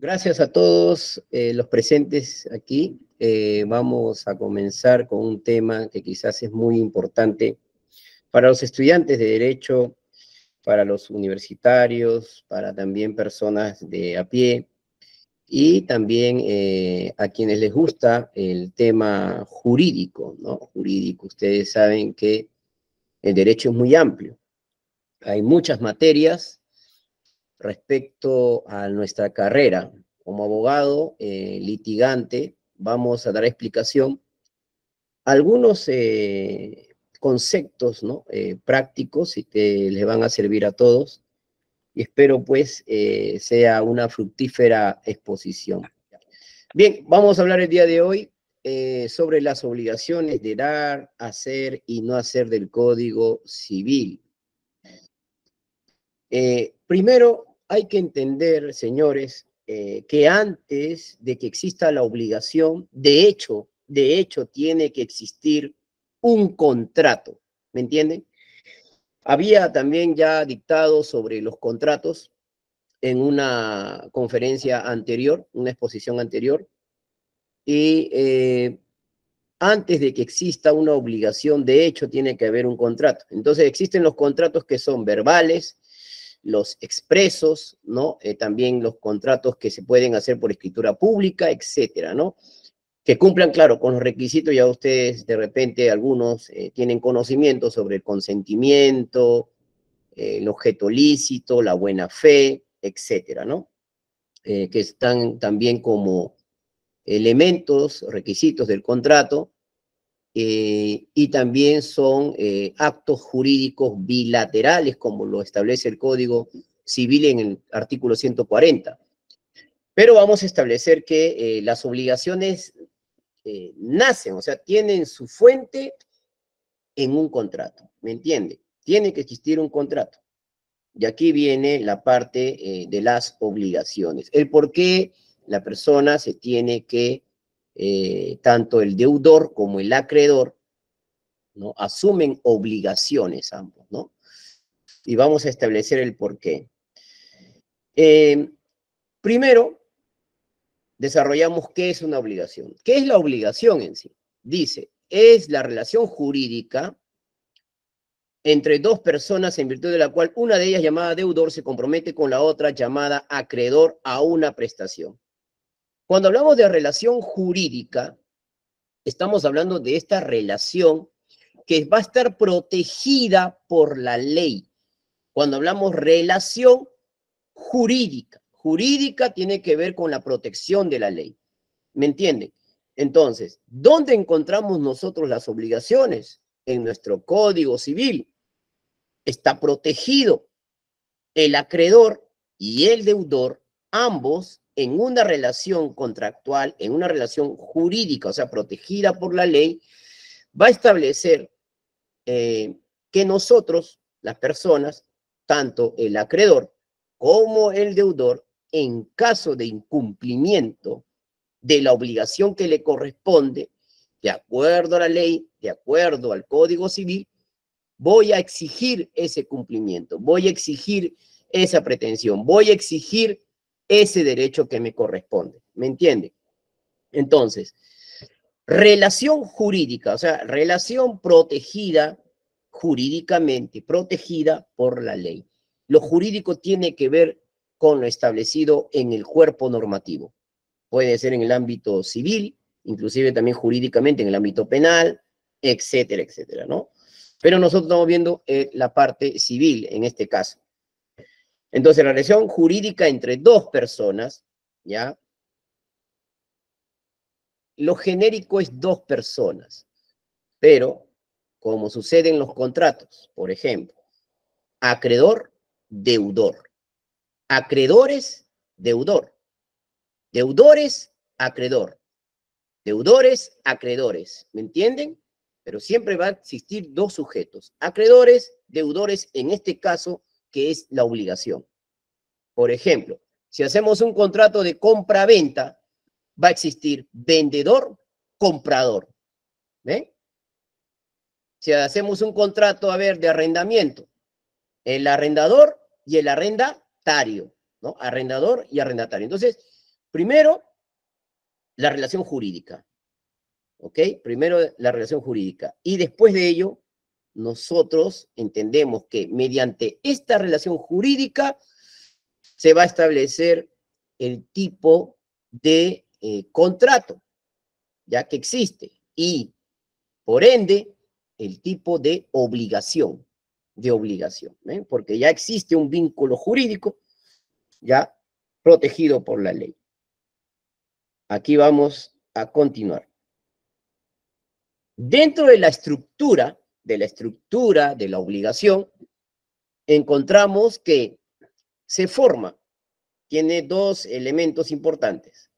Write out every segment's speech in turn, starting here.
Gracias a todos los presentes aquí. Vamos a comenzar con un tema que quizás es muy importante para los estudiantes de Derecho, para los universitarios, para también personas de a pie, y también a quienes les gusta el tema jurídico, ¿no? Jurídico. Ustedes saben que el derecho es muy amplio. Hay muchas materias respecto a nuestra carrera. Como abogado, litigante, vamos a dar explicación a algunos conceptos, ¿no? Prácticos y que les van a servir a todos. Y espero pues sea una fructífera exposición. Bien, vamos a hablar el día de hoy sobre las obligaciones de dar, hacer y no hacer del Código Civil. Primero, hay que entender, señores, que antes de que exista la obligación, de hecho, tiene que existir un contrato, ¿me entienden? Había también ya dictado sobre los contratos en una conferencia anterior, una exposición anterior, y antes de que exista una obligación, de hecho, tiene que haber un contrato. Entonces, existen los contratos que son verbales, los expresos, ¿no? También los contratos que se pueden hacer por escritura pública, etcétera, ¿no? Que cumplan, claro, con los requisitos. Ya ustedes, de repente, algunos tienen conocimiento sobre el consentimiento, el objeto lícito, la buena fe, etcétera, ¿no? Que están también como elementos, requisitos del contrato, y también son actos jurídicos bilaterales, como lo establece el Código Civil en el artículo 140. Pero vamos a establecer que las obligaciones nacen, o sea, tienen su fuente en un contrato, ¿me entiende? Tiene que existir un contrato. Y aquí viene la parte de las obligaciones. El por qué la persona se tiene que, tanto el deudor como el acreedor, ¿no? Asumen obligaciones ambos, ¿no? Y vamos a establecer el por qué. Primero, desarrollamos qué es una obligación. ¿Qué es la obligación en sí? Dice, es la relación jurídica entre dos personas en virtud de la cual una de ellas, llamada deudor, se compromete con la otra, llamada acreedor, a una prestación. Cuando hablamos de relación jurídica, estamos hablando de esta relación que va a estar protegida por la ley. Cuando hablamos relación jurídica, jurídica tiene que ver con la protección de la ley. ¿Me entienden? Entonces, ¿dónde encontramos nosotros las obligaciones? En nuestro Código Civil. Está protegido el acreedor y el deudor, ambos en una relación contractual, en una relación jurídica, o sea, protegida por la ley, va a establecer que nosotros, las personas, tanto el acreedor como el deudor, en caso de incumplimiento de la obligación que le corresponde, de acuerdo a la ley, de acuerdo al Código Civil, voy a exigir ese cumplimiento, voy a exigir esa pretensión, voy a exigir ese derecho que me corresponde. ¿Me entiende? Entonces, relación jurídica, o sea, relación protegida jurídicamente, protegida por la ley. Lo jurídico tiene que ver con lo establecido en el cuerpo normativo. Puede ser en el ámbito civil, inclusive también jurídicamente en el ámbito penal, etcétera, etcétera, ¿no? Pero nosotros estamos viendo la parte civil en este caso. Entonces, la relación jurídica entre dos personas, ¿ya? Lo genérico es dos personas, pero como sucede en los contratos, por ejemplo, acreedor, deudor, acreedores, deudor, deudores, acreedor, deudores, acreedores, ¿me entienden? Pero siempre va a existir dos sujetos, acreedores, deudores, en este caso, que es la obligación. Por ejemplo, si hacemos un contrato de compra-venta, va a existir vendedor, comprador. ¿Ven? Si hacemos un contrato, a ver, de arrendamiento, el arrendador y el arrendatario, ¿no? Arrendador y arrendatario. Entonces, Primero, la relación jurídica. ¿Ok? Primero la relación jurídica. Y después de ello, nosotros entendemos que mediante esta relación jurídica se va a establecer el tipo de contrato, ya que existe, y por ende, el tipo de obligación, ¿ven? Porque ya existe un vínculo jurídico ya protegido por la ley. Aquí vamos a continuar. Dentro de la estructura de la obligación, encontramos que se forma, tiene dos elementos importantes.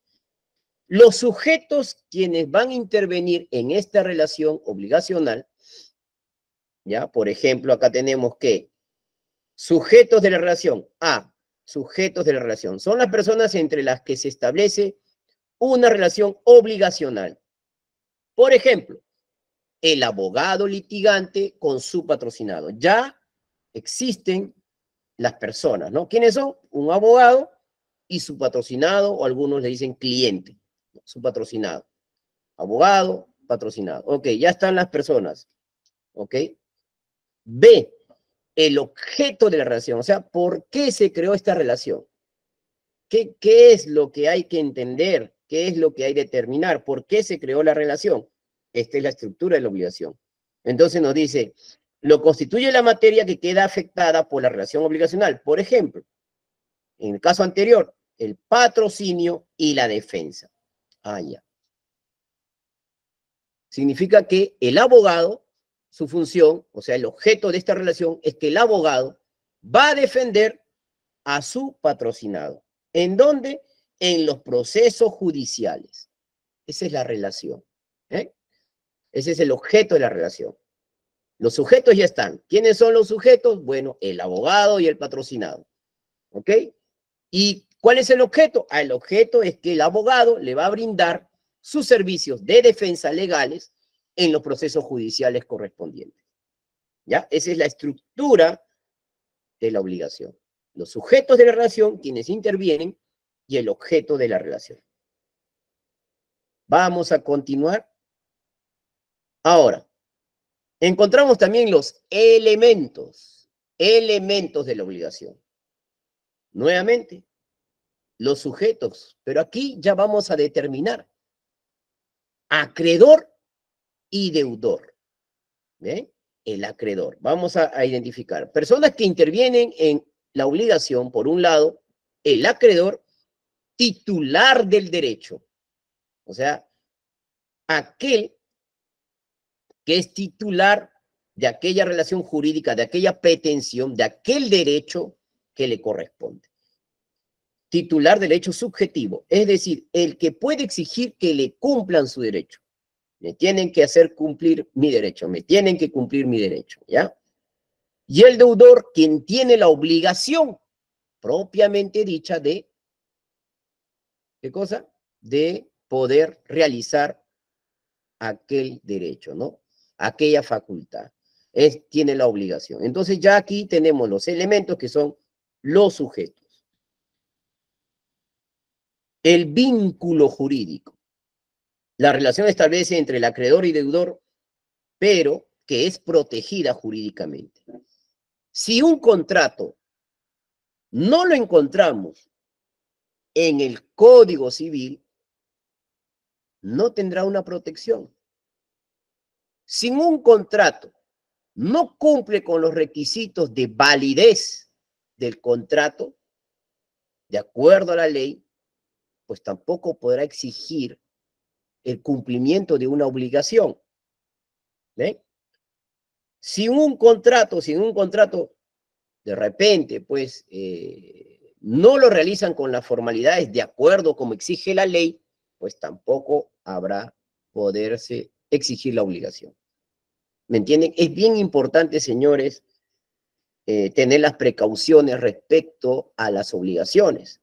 Los sujetos quienes van a intervenir en esta relación obligacional, ¿ya? Por ejemplo, acá tenemos que sujetos de la relación, sujetos de la relación, son las personas entre las que se establece una relación obligacional. Por ejemplo, el abogado litigante con su patrocinado. Ya existen las personas, ¿no? ¿Quiénes son? Un abogado y su patrocinado, o algunos le dicen cliente, su patrocinado. Abogado, patrocinado. Ok, ya están las personas. Ok. B, el objeto de la relación, o sea, ¿por qué se creó esta relación? ¿Qué es lo que hay que entender? ¿Qué es lo que hay que determinar? ¿Por qué se creó la relación? Esta es la estructura de la obligación. Entonces nos dice, lo constituye la materia que queda afectada por la relación obligacional. Por ejemplo, en el caso anterior, el patrocinio y la defensa. Ya. Significa que el abogado, su función, o sea, el objeto de esta relación es que el abogado va a defender a su patrocinado. ¿En dónde? En los procesos judiciales. Esa es la relación. Ese es el objeto de la relación. Los sujetos ya están. ¿Quiénes son los sujetos? Bueno, el abogado y el patrocinado. ¿Ok? ¿Y cuál es el objeto? El objeto es que el abogado le va a brindar sus servicios de defensa legales en los procesos judiciales correspondientes. ¿Ya? Esa es la estructura de la obligación. Los sujetos de la relación, quienes intervienen, y el objeto de la relación. Vamos a continuar. Ahora, encontramos también los elementos de la obligación. Nuevamente, los sujetos, pero aquí ya vamos a determinar acreedor y deudor. ¿Ve? El acreedor. Vamos a identificar personas que intervienen en la obligación. Por un lado, el acreedor titular del derecho. O sea, aquel que es titular de aquella relación jurídica, de aquella pretensión, de aquel derecho que le corresponde. Titular del derecho subjetivo, es decir, el que puede exigir que le cumplan su derecho. Me tienen que hacer cumplir mi derecho, me tienen que cumplir mi derecho, ¿ya? Y el deudor, quien tiene la obligación propiamente dicha de, ¿qué cosa? De poder realizar aquel derecho, ¿no? Aquella facultad. Tiene la obligación. Entonces ya aquí tenemos los elementos que son los sujetos. El vínculo jurídico. La relación establece entre el acreedor y deudor, pero que es protegida jurídicamente. Si un contrato no lo encontramos en el Código Civil, no tendrá una protección. Si un contrato no cumple con los requisitos de validez del contrato, de acuerdo a la ley, pues tampoco podrá exigir el cumplimiento de una obligación. ¿Ven? Si un contrato de repente, pues, no lo realizan con las formalidades de acuerdo como exige la ley, pues tampoco habrá poderse exigir la obligación. ¿Me entienden? Es bien importante, señores, tener las precauciones respecto a las obligaciones.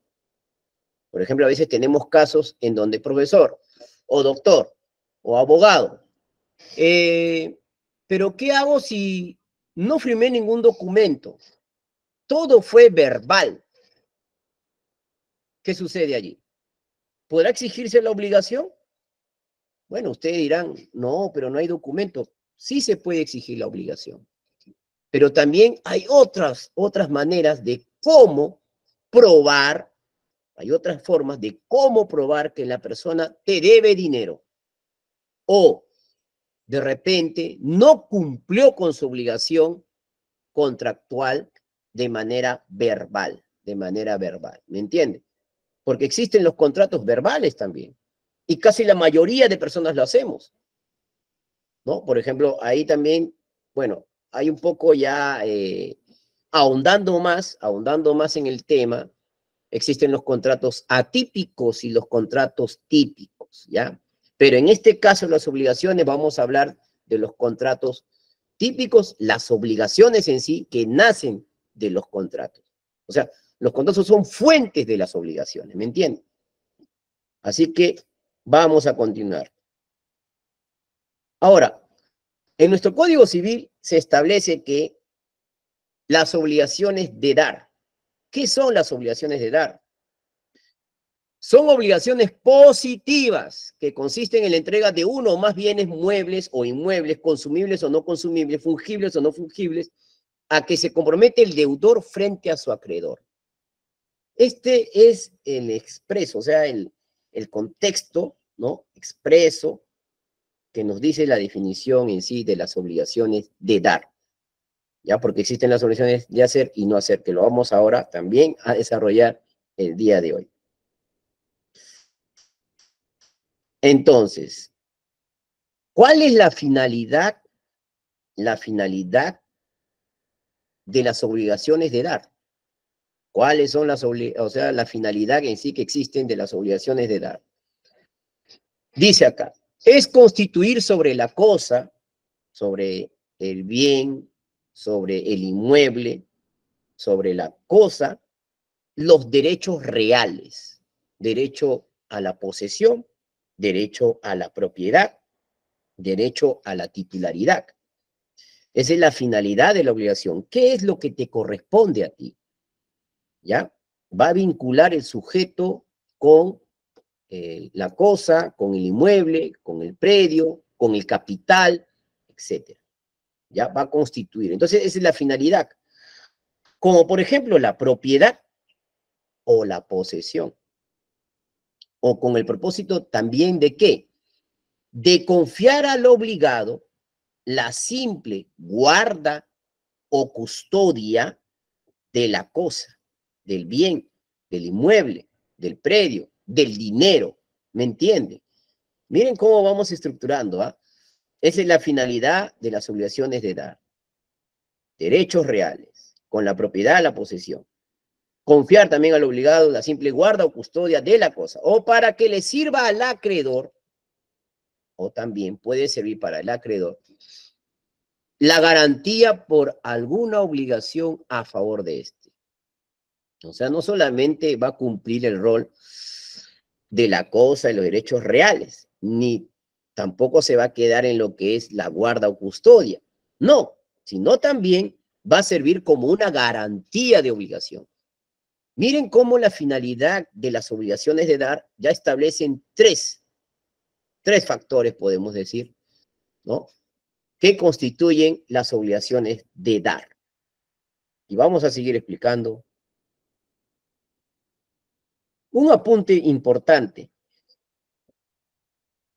Por ejemplo, a veces tenemos casos en donde profesor, o doctor, o abogado, pero ¿qué hago si no firmé ningún documento? Todo fue verbal. ¿Qué sucede allí? ¿podrá exigirse la obligación? Bueno, ustedes dirán, no, pero no hay documento. Sí se puede exigir la obligación. Pero también hay otras maneras de cómo probar, hay otras formas de cómo probar que la persona te debe dinero. O de repente no cumplió con su obligación contractual de manera verbal, ¿me entiende? Porque existen los contratos verbales también, y casi la mayoría de personas lo hacemos, ¿no? Por ejemplo, ahí también, bueno, hay un poco ya ahondando más en el tema, existen los contratos atípicos y los contratos típicos, ¿ya? Pero en este caso, las obligaciones, vamos a hablar de los contratos típicos, las obligaciones en sí que nacen de los contratos. O sea, los contratos son fuentes de las obligaciones, ¿me entienden? Así que vamos a continuar. Ahora, en nuestro Código Civil se establece que las obligaciones de dar. ¿Qué son las obligaciones de dar? Son obligaciones positivas que consisten en la entrega de uno o más bienes muebles o inmuebles, consumibles o no consumibles, fungibles o no fungibles, a que se compromete el deudor frente a su acreedor. Este es el expreso, o sea, el contexto, ¿no? Expreso que nos dice la definición en sí de las obligaciones de dar. ¿Ya? Porque existen las obligaciones de hacer y no hacer, que lo vamos ahora también a desarrollar el día de hoy. Entonces, ¿cuál es la finalidad? La finalidad de las obligaciones de dar. ¿Cuáles son la finalidad en sí que existen de las obligaciones de dar? Dice acá, es constituir sobre la cosa, sobre el bien, sobre el inmueble, sobre la cosa, los derechos reales. Derecho a la posesión, derecho a la propiedad, derecho a la titularidad. Esa es la finalidad de la obligación. ¿Qué es lo que te corresponde a ti? ¿Ya? Va a vincular el sujeto con la cosa, con el inmueble, con el predio, con el capital, etc. ¿Ya? Va a constituir. Entonces, esa es la finalidad. Como por ejemplo la propiedad o la posesión. O con el propósito también de ¿qué? De confiar al obligado la simple guarda o custodia de la cosa, del bien, del inmueble, del predio, del dinero. ¿Me entienden? Miren cómo vamos estructurando, ¿ah? Esa es la finalidad de las obligaciones de dar. Derechos reales, con la propiedad, la posesión. Confiar también al obligado la simple guarda o custodia de la cosa, o para que le sirva al acreedor, o también puede servir para el acreedor, la garantía por alguna obligación a favor de éste. O sea, no solamente va a cumplir el rol de la cosa y los derechos reales, ni tampoco se va a quedar en lo que es la guarda o custodia. No, sino también va a servir como una garantía de obligación. Miren cómo la finalidad de las obligaciones de dar ya establecen tres factores, podemos decir, ¿no? Que constituyen las obligaciones de dar. Y vamos a seguir explicando. Un apunte importante.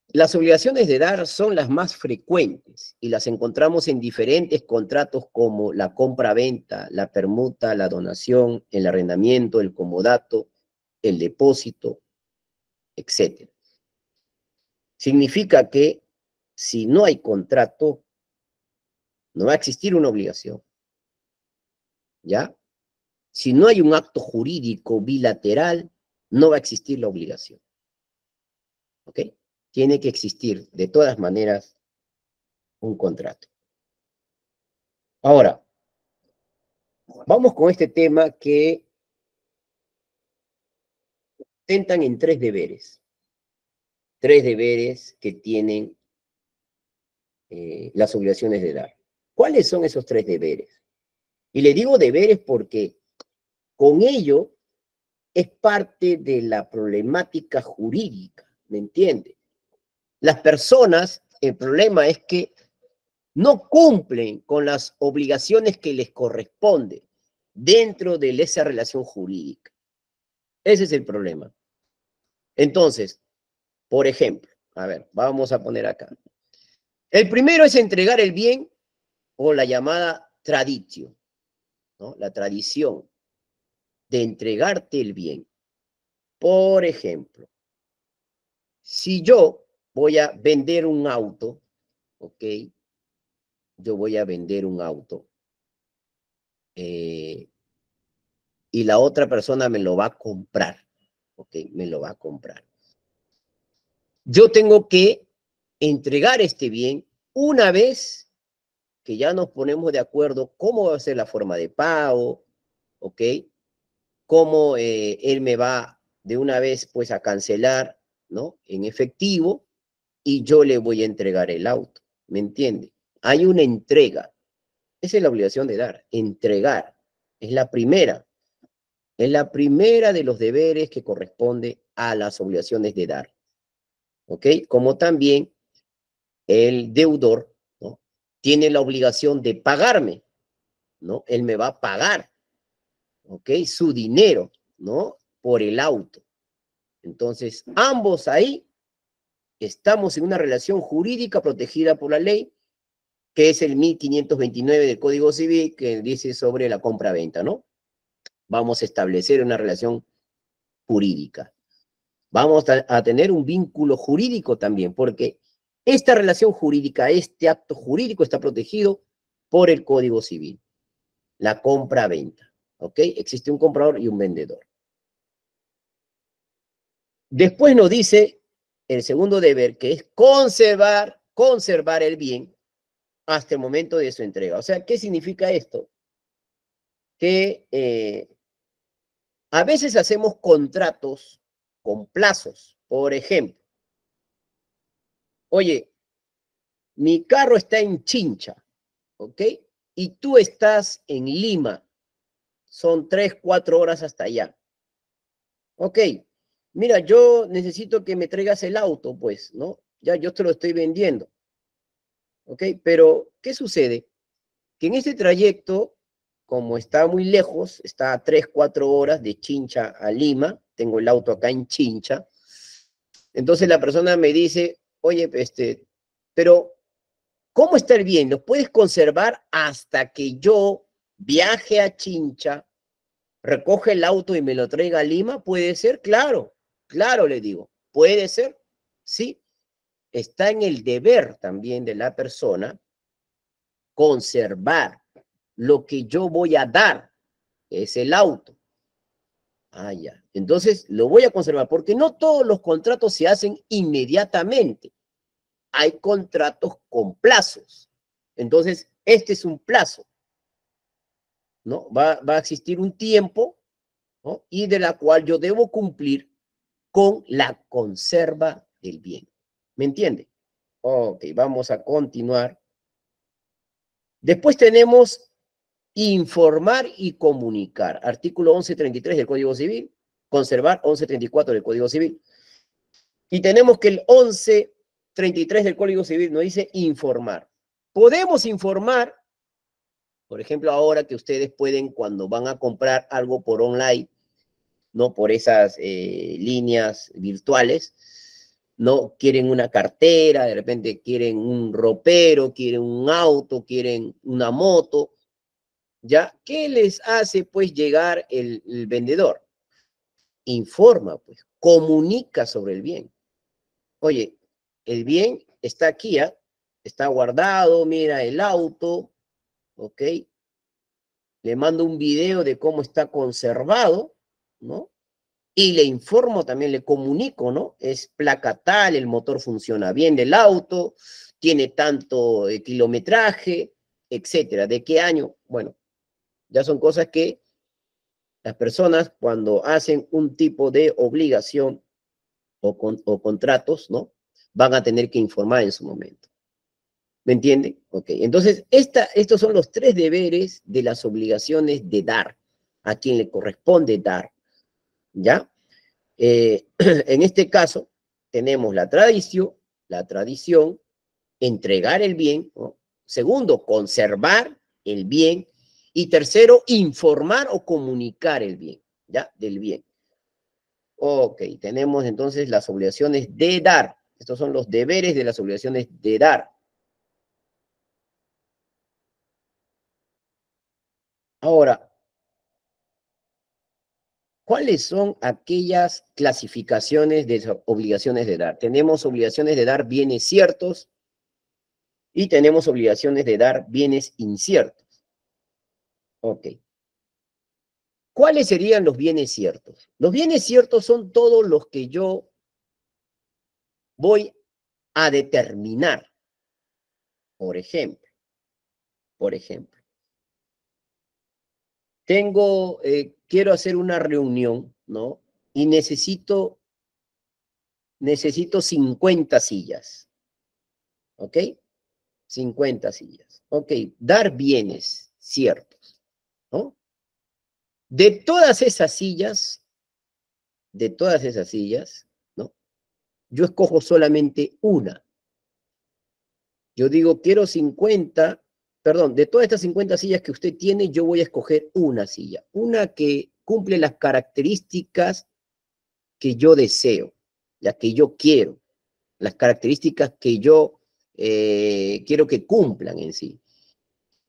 Las obligaciones de dar son las más frecuentes y las encontramos en diferentes contratos como la compra-venta, la permuta, la donación, el arrendamiento, el comodato, el depósito, etc. Significa que si no hay contrato, no va a existir una obligación. ¿Ya? Si no hay un acto jurídico bilateral, no va a existir la obligación. ¿Ok? Tiene que existir, de todas maneras, un contrato. Ahora, vamos con este tema que tentan en tres deberes. Tres deberes que tienen las obligaciones de dar. ¿Cuáles son esos tres deberes? Y le digo deberes porque con ello es parte de la problemática jurídica, ¿me entiende? Las personas, el problema es que no cumplen con las obligaciones que les corresponden dentro de esa relación jurídica. Ese es el problema. Entonces, por ejemplo, a ver, vamos a poner acá. El primero es entregar el bien o la llamada traditio, ¿no? La tradición de entregarte el bien. Por ejemplo, si yo voy a vender un auto, ¿ok? Yo voy a vender un auto y la otra persona me lo va a comprar, ¿ok? Me lo va a comprar. Yo tengo que entregar este bien una vez que ya nos ponemos de acuerdo cómo va a ser la forma de pago, ¿ok? Cómo él me va de una vez pues a cancelar, ¿no? En efectivo, y yo le voy a entregar el auto, ¿me entiende? Hay una entrega. Esa es la obligación de dar, entregar. Es la primera de los deberes que corresponde a las obligaciones de dar, ¿ok? Como también el deudor, ¿no? Tiene la obligación de pagarme, ¿no? Él me va a pagar, ¿ok? Su dinero, ¿no? Por el auto. Entonces, ambos ahí estamos en una relación jurídica protegida por la ley, que es el 1529 del Código Civil, que dice sobre la compra-venta, ¿no? Vamos a establecer una relación jurídica. Vamos a tener un vínculo jurídico también, porque esta relación jurídica, este acto jurídico está protegido por el Código Civil. La compra-venta, ¿ok? Existe un comprador y un vendedor. Después nos dice el segundo deber, que es conservar el bien hasta el momento de su entrega. O sea, ¿qué significa esto? Que a veces hacemos contratos con plazos. Por ejemplo, oye, mi carro está en Chincha, ¿ok? Y tú estás en Lima. Son 3, 4 horas hasta allá. Ok, mira, yo necesito que me traigas el auto, pues, ¿no? Ya yo te lo estoy vendiendo. ¿Ok? Pero, ¿qué sucede? Que en este trayecto, como está muy lejos, está a 3, 4 horas de Chincha a Lima, tengo el auto acá en Chincha, entonces la persona me dice, oye, pero ¿cómo está el bien? ¿Lo puedes conservar hasta que yo viaje a Chincha, recoge el auto y me lo traiga a Lima? ¿Puede ser? Claro, claro, le digo. ¿Puede ser? Sí. Está en el deber también de la persona conservar lo que yo voy a dar, que es el auto. Ah, ya. Entonces lo voy a conservar, porque no todos los contratos se hacen inmediatamente. Hay contratos con plazos. Entonces, este es un plazo, ¿no? Va a existir un tiempo, ¿no? Y de la cual yo debo cumplir con la conserva del bien. ¿Me entiende? Ok, vamos a continuar. Después tenemos informar y comunicar. Artículo 1133 del Código Civil. Conservar 1134 del Código Civil. Y tenemos que el 1133 del Código Civil nos dice informar. Podemos informar, por ejemplo, ahora que ustedes pueden, cuando van a comprar algo por online, ¿no? Por esas líneas virtuales, ¿no? Quieren una cartera, de repente quieren un ropero, quieren un auto, quieren una moto, ¿ya? ¿Qué les hace, pues, llegar el vendedor? Informa, pues, comunica sobre el bien. Oye, el bien está aquí, ¿eh? Está guardado, mira el auto, ¿ok? Le mando un video de cómo está conservado, ¿no? Y le informo también, le comunico, ¿no? Es placa tal, el motor funciona bien del auto, tiene tanto kilometraje, etcétera. ¿De qué año? Bueno, ya son cosas que las personas cuando hacen un tipo de obligación o contratos, ¿no? Van a tener que informar en su momento. ¿Me entienden? Ok, entonces estos son los 3 deberes de las obligaciones de dar, a quien le corresponde dar. ¿ya? En este caso, tenemos la tradición, entregar el bien, ¿no? Segundo, conservar el bien. Y tercero, informar o comunicar el bien, ¿ya? Del bien. Ok, tenemos entonces las obligaciones de dar. Estos son los deberes de las obligaciones de dar. Ahora, ¿cuáles son aquellas clasificaciones de obligaciones de dar? Tenemos obligaciones de dar bienes ciertos y tenemos obligaciones de dar bienes inciertos. Ok. ¿Cuáles serían los bienes ciertos? Los bienes ciertos son todos los que yo voy a determinar. Por ejemplo, quiero hacer una reunión, ¿no? Y necesito 50 sillas, ¿ok? 50 sillas. Ok, dar bienes ciertos, ¿no? De todas esas sillas, ¿no? Yo escojo solamente una. Yo digo, quiero 50, perdón, de todas estas 50 sillas que usted tiene, yo voy a escoger una silla, una que cumple las características que yo deseo, las que yo quiero, las características que yo quiero que cumplan en sí.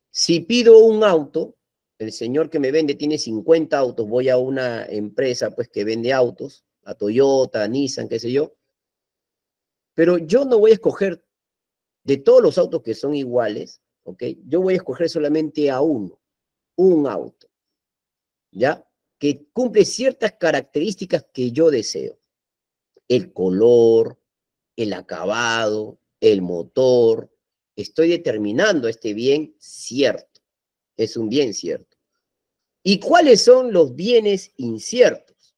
Si pido un auto, el señor que me vende tiene 50 autos, voy a una empresa pues que vende autos, a Toyota, a Nissan, qué sé yo, pero yo no voy a escoger de todos los autos que son iguales, ¿ok? Yo voy a escoger solamente a uno, un auto, ¿ya? Que cumple ciertas características que yo deseo. El color, el acabado, el motor. Estoy determinando este bien cierto. Es un bien cierto. ¿Y cuáles son los bienes inciertos?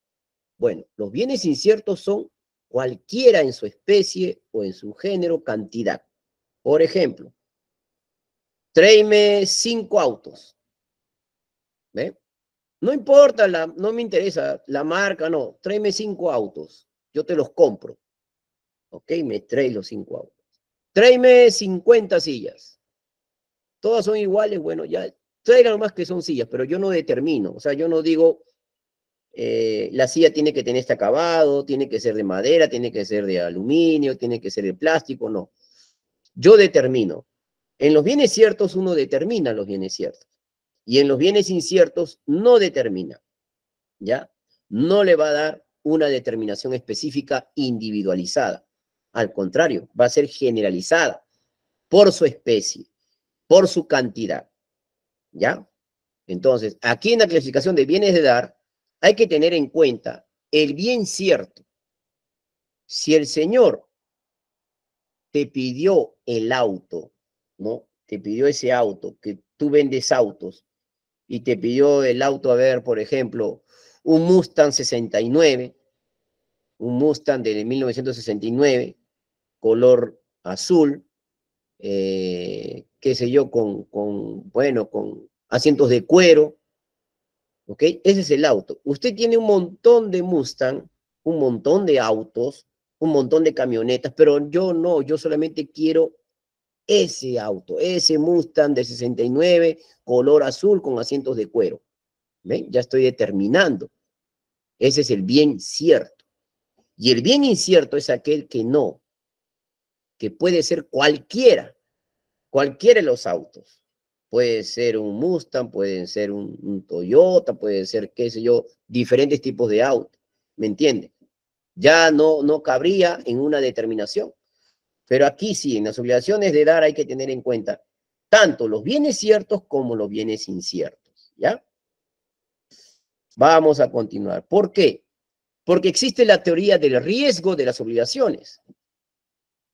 Bueno, los bienes inciertos son cualquiera en su especie o en su género cantidad. Por ejemplo, tráeme 5 autos. ¿Ve? No importa, no me interesa la marca, no. Tráeme 5 autos. Yo te los compro. ¿Ok? Me trae los 5 autos. Tráeme 50 sillas. Todas son iguales, bueno, ya traigan más que son sillas, pero yo no determino. O sea, yo no digo, la silla tiene que tener este acabado, tiene que ser de madera, tiene que ser de aluminio, tiene que ser de plástico, no. Yo determino. En los bienes ciertos uno determina los bienes ciertos. Y en los bienes inciertos no determina, ¿ya? No le va a dar una determinación específica individualizada. Al contrario, va a ser generalizada por su especie, por su cantidad, ¿ya? Entonces, aquí en la clasificación de bienes de dar, hay que tener en cuenta el bien cierto. Si el señor te pidió el auto, ¿no? Te pidió ese auto, que tú vendes autos, y te pidió el auto, a ver, por ejemplo, un Mustang 69, un Mustang de 1969, color azul, qué sé yo, bueno, con asientos de cuero, ¿ok? Ese es el auto. Usted tiene un montón de Mustang, un montón de autos, un montón de camionetas, pero yo no, yo solamente quiero ese auto, ese Mustang de 69, color azul con asientos de cuero. ¿Ven? Ya estoy determinando. Ese es el bien cierto. Y el bien incierto es aquel que no, que puede ser cualquiera de los autos. Puede ser un Mustang, puede ser un Toyota, puede ser, qué sé yo, diferentes tipos de autos. ¿Me entiende? Ya no cabría en una determinación. Pero aquí sí, en las obligaciones de dar hay que tener en cuenta tanto los bienes ciertos como los bienes inciertos. ¿Ya? Vamos a continuar. ¿Por qué? Porque existe la teoría del riesgo de las obligaciones.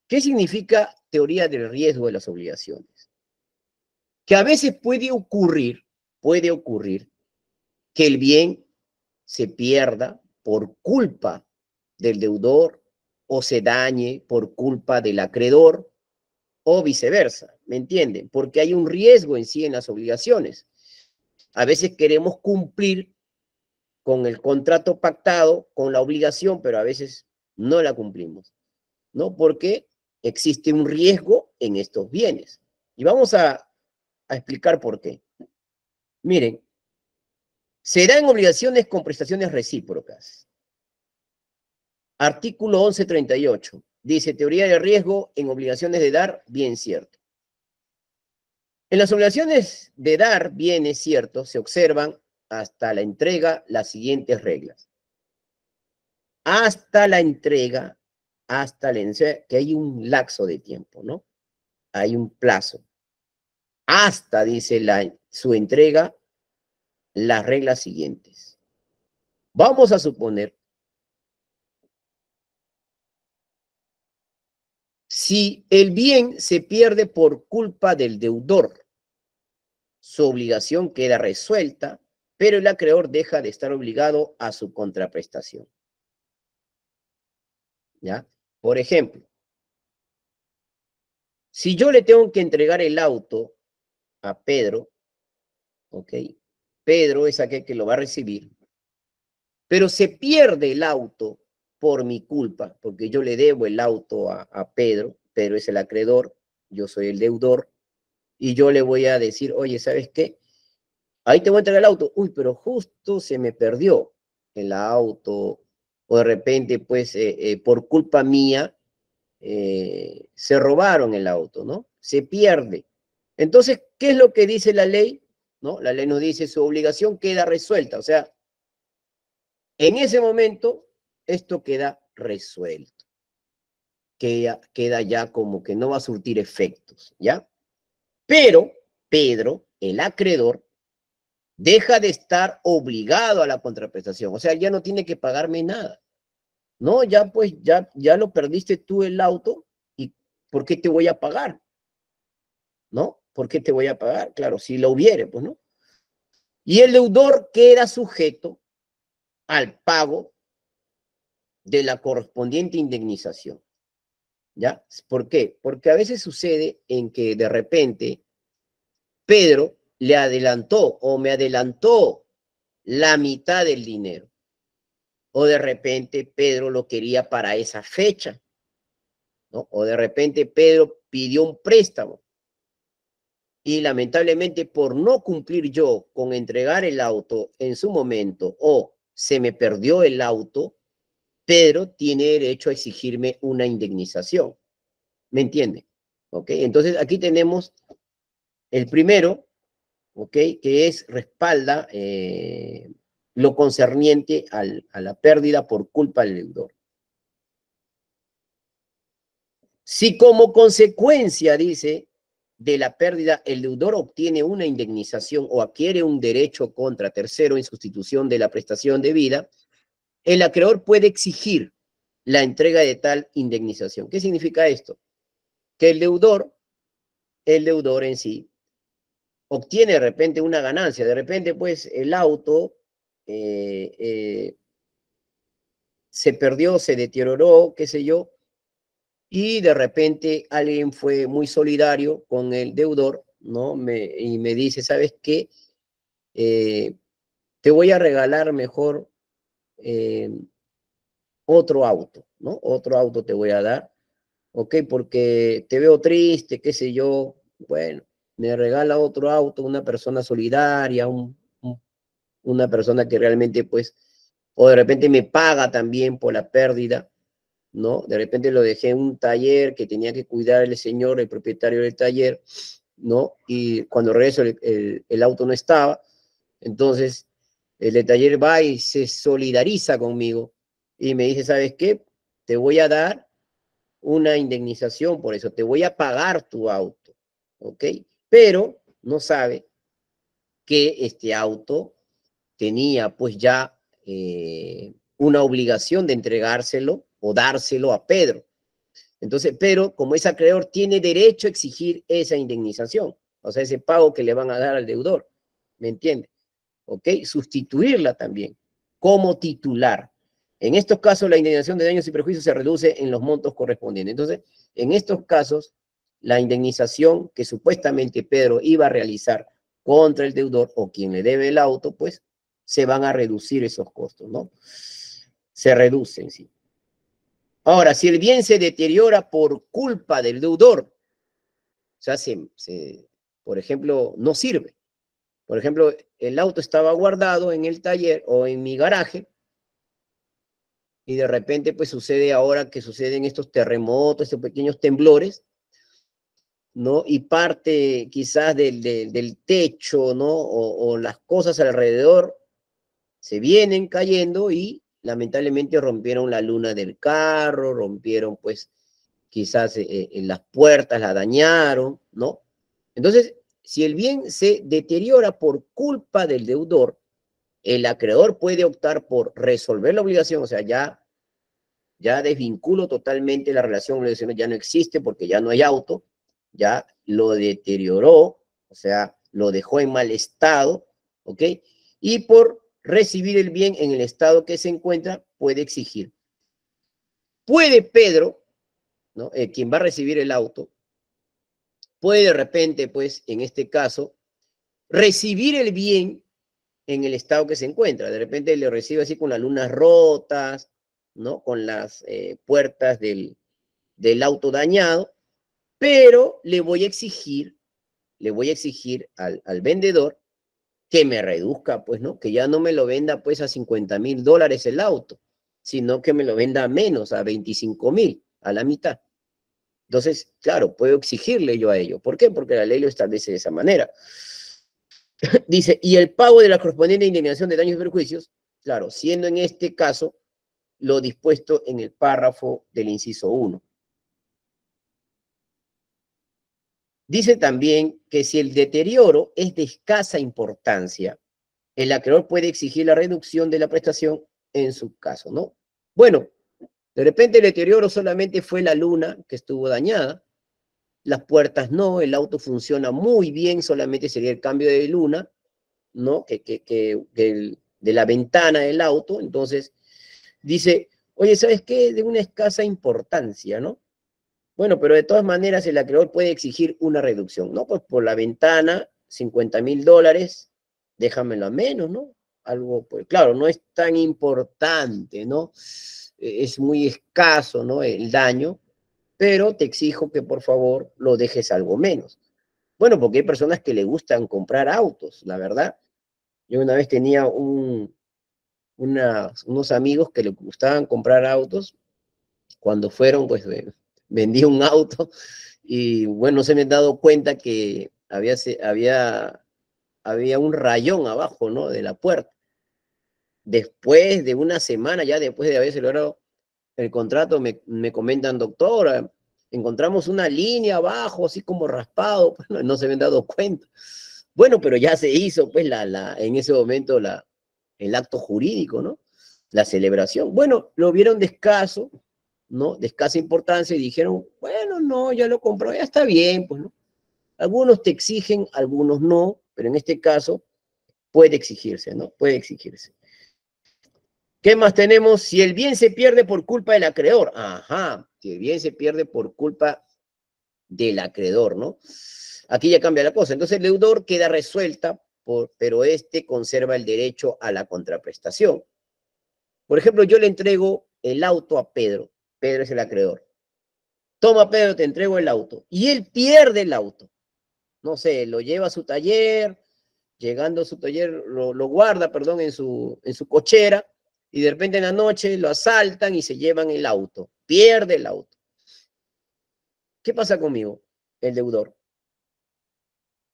¿Qué significa teoría del riesgo de las obligaciones? Que a veces puede ocurrir que el bien se pierda por culpa del deudor o se dañe por culpa del acreedor o viceversa, ¿me entienden? Porque hay un riesgo en sí en las obligaciones. A veces queremos cumplir con el contrato pactado, con la obligación, pero a veces no la cumplimos, ¿no? Porque existe un riesgo en estos bienes. Y vamos a explicar por qué. Miren, se dan obligaciones con prestaciones recíprocas. Artículo 1138. Dice, teoría de riesgo en obligaciones de dar, bien cierto. En las obligaciones de dar bienes ciertos se observan hasta la entrega las siguientes reglas. Hasta la entrega, que hay un lapso de tiempo, ¿no? Hay un plazo. Hasta, dice su entrega, las reglas siguientes. Vamos a suponer, si el bien se pierde por culpa del deudor, su obligación queda resuelta, pero el acreedor deja de estar obligado a su contraprestación. ¿Ya? Por ejemplo, si yo le tengo que entregar el auto a Pedro, ¿ok? Pedro es aquel que lo va a recibir, pero se pierde el auto por mi culpa, porque yo le debo el auto a Pedro, Pedro es el acreedor, yo soy el deudor, y yo le voy a decir, oye, ¿sabes qué? Ahí te voy a entregar el auto. Uy, pero justo se me perdió el auto, o de repente, pues, por culpa mía, se robaron el auto, ¿no? Se pierde. Entonces, ¿qué es lo que dice la ley? ¿No? La ley nos dice su obligación queda resuelta, o sea, en ese momento esto queda resuelto, queda ya como que no va a surtir efectos, ¿ya? Pero Pedro, el acreedor, deja de estar obligado a la contraprestación, o sea, ya no tiene que pagarme nada. No, ya pues, ya lo perdiste tú el auto, ¿y por qué te voy a pagar? ¿No? ¿Por qué te voy a pagar? Claro, si lo hubiere, pues, ¿no? Y el deudor queda sujeto al pago de la correspondiente indemnización, ¿ya? ¿Por qué? Porque a veces sucede en que de repente Pedro le adelantó o me adelantó la mitad del dinero. O de repente Pedro lo quería para esa fecha, ¿no? O de repente Pedro pidió un préstamo y lamentablemente por no cumplir yo con entregar el auto en su momento o se me perdió el auto, Pedro tiene derecho a exigirme una indemnización. ¿Me entiende? ¿Ok? Entonces aquí tenemos el primero, ¿ok? Que es respalda lo concerniente a la pérdida por culpa del deudor. Si como consecuencia, dice, de la pérdida, el deudor obtiene una indemnización o adquiere un derecho contra tercero en sustitución de la prestación debida, el acreedor puede exigir la entrega de tal indemnización. ¿Qué significa esto? Que el deudor en sí, obtiene de repente una ganancia. De repente, pues, el auto se perdió, se deterioró, qué sé yo, y de repente alguien fue muy solidario con el deudor, ¿no? Y me dice, ¿sabes qué? Te voy a regalar mejor eh, otro auto, ¿no? Otro auto te voy a dar, ¿ok? Porque te veo triste, qué sé yo. Bueno, me regala otro auto, una persona solidaria, una persona que realmente, pues, o de repente me paga también por la pérdida, ¿no? De repente lo dejé en un taller que tenía que cuidar el señor, el propietario del taller, ¿no? Y cuando regreso el auto no estaba, entonces el de taller va y se solidariza conmigo y me dice, ¿sabes qué? Te voy a dar una indemnización por eso, te voy a pagar tu auto, ¿ok? Pero no sabe que este auto tenía pues ya una obligación de entregárselo o dárselo a Pedro. Entonces, pero como es acreedor, tiene derecho a exigir esa indemnización, o sea, ese pago que le van a dar al deudor, ¿me entiende? ¿Ok? Sustituirla también como titular. En estos casos, la indemnización de daños y perjuicios se reduce en los montos correspondientes. Entonces, en estos casos, la indemnización que supuestamente Pedro iba a realizar contra el deudor o quien le debe el auto, pues se van a reducir esos costos, ¿no? Se reducen, sí. Ahora, si el bien se deteriora por culpa del deudor, o sea, por ejemplo, no sirve. Por ejemplo, el auto estaba guardado en el taller o en mi garaje y de repente pues sucede ahora que suceden estos terremotos, estos pequeños temblores, ¿no? Y parte quizás del techo, ¿no? O las cosas alrededor se vienen cayendo y lamentablemente rompieron la luna del carro, rompieron pues quizás en las puertas la dañaron, ¿no? Entonces, si el bien se deteriora por culpa del deudor, el acreedor puede optar por resolver la obligación, o sea, ya desvinculo totalmente la relación obligación, ya no existe porque ya no hay auto, ya lo deterioró, o sea, lo dejó en mal estado, ¿ok? Y por recibir el bien en el estado que se encuentra, puede exigir. Puede Pedro, ¿no? Quien va a recibir el auto, puede de repente, pues, en este caso, recibir el bien en el estado que se encuentra. De repente le recibe así con las lunas rotas, ¿no? Con las puertas del auto dañado, pero le voy a exigir al vendedor que me reduzca, pues, ¿no? Que ya no me lo venda, pues, a $50,000 el auto, sino que me lo venda a menos, a 25,000, a la mitad. Entonces, claro, puedo exigirle yo a ello. ¿Por qué? Porque la ley lo establece de esa manera. Dice, y el pago de la correspondiente indemnización de daños y perjuicios, claro, siendo en este caso lo dispuesto en el párrafo del inciso 1. Dice también que si el deterioro es de escasa importancia, el acreedor puede exigir la reducción de la prestación en su caso, ¿no? Bueno, de repente el deterioro solamente fue la luna que estuvo dañada, las puertas no, el auto funciona muy bien, solamente sería el cambio de luna, ¿no? De la ventana del auto, entonces dice, oye, ¿sabes qué? De una escasa importancia, ¿no? Bueno, pero de todas maneras el acreedor puede exigir una reducción, ¿no? Pues por la ventana, $50,000, déjamelo a menos, ¿no? Algo, pues claro, no es tan importante, ¿no? Es muy escaso, ¿no? El daño, pero te exijo que por favor lo dejes algo menos. Bueno, porque hay personas que le gustan comprar autos, la verdad. Yo una vez tenía unos amigos que le gustaban comprar autos. Cuando fueron, pues vendí un auto y bueno, se me han dado cuenta que había un rayón abajo, ¿no? De la puerta. Después de una semana, ya después de haberse logrado el contrato, me comentan, doctora, encontramos una línea abajo, así como raspado, pues no se me han dado cuenta. Bueno, pero ya se hizo, pues, en ese momento el acto jurídico, ¿no? La celebración. Bueno, lo vieron de escaso, ¿no? De escasa importancia y dijeron, bueno, no, ya lo compró, ya está bien, pues, ¿no? Algunos te exigen, algunos no, pero en este caso puede exigirse, ¿no? Puede exigirse. ¿Qué más tenemos? Si el bien se pierde por culpa del acreedor. Ajá, si el bien se pierde por culpa del acreedor, ¿no? Aquí ya cambia la cosa. Entonces el deudor queda resuelta, pero este conserva el derecho a la contraprestación. Por ejemplo, yo le entrego el auto a Pedro. Pedro es el acreedor. Toma, Pedro, te entrego el auto. Y él pierde el auto. No sé, lo lleva a su taller, llegando a su taller, lo guarda, perdón, en su cochera, y de repente en la noche lo asaltan y se llevan el auto. Pierde el auto. ¿Qué pasa conmigo? El deudor.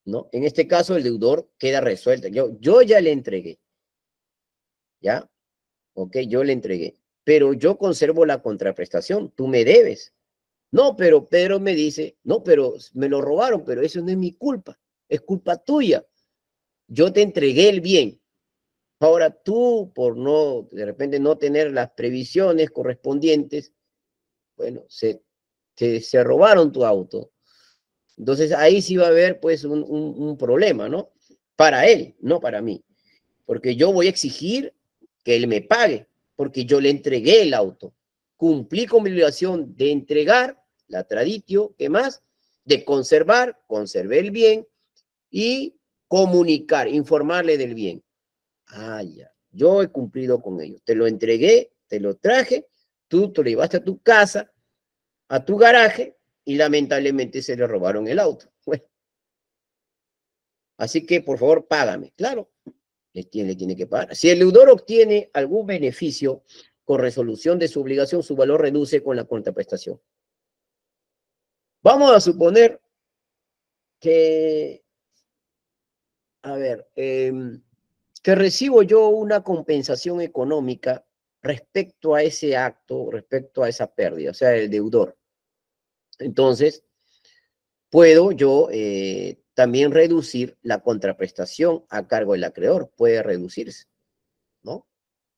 ¿No? En este caso, el deudor queda resuelto. Yo ya le entregué. ¿Ya? Ok, yo le entregué. Pero yo conservo la contraprestación. Tú me debes. No, pero Pedro me dice, no, pero me lo robaron, pero eso no es mi culpa. Es culpa tuya. Yo te entregué el bien. Ahora tú, por no, de repente no tener las previsiones correspondientes, bueno, se robaron tu auto. Entonces ahí sí va a haber pues un problema, ¿no? Para él, no para mí. Porque yo voy a exigir que él me pague, porque yo le entregué el auto. Cumplí con mi obligación de entregar la traditio, ¿qué más? De conservar, conservé el bien y comunicar, informarle del bien. Ah, ya. Yo he cumplido con ello. Te lo entregué, te lo traje, tú te lo llevaste a tu casa, a tu garaje, y lamentablemente se le robaron el auto. Bueno, así que por favor págame. Claro, le tiene que pagar. Si el deudor obtiene algún beneficio con resolución de su obligación, su valor reduce con la contraprestación. Vamos a suponer que, a ver, que recibo yo una compensación económica respecto a ese acto, respecto a esa pérdida, o sea, el deudor. Entonces, puedo yo también reducir la contraprestación a cargo del acreedor, puede reducirse, ¿no?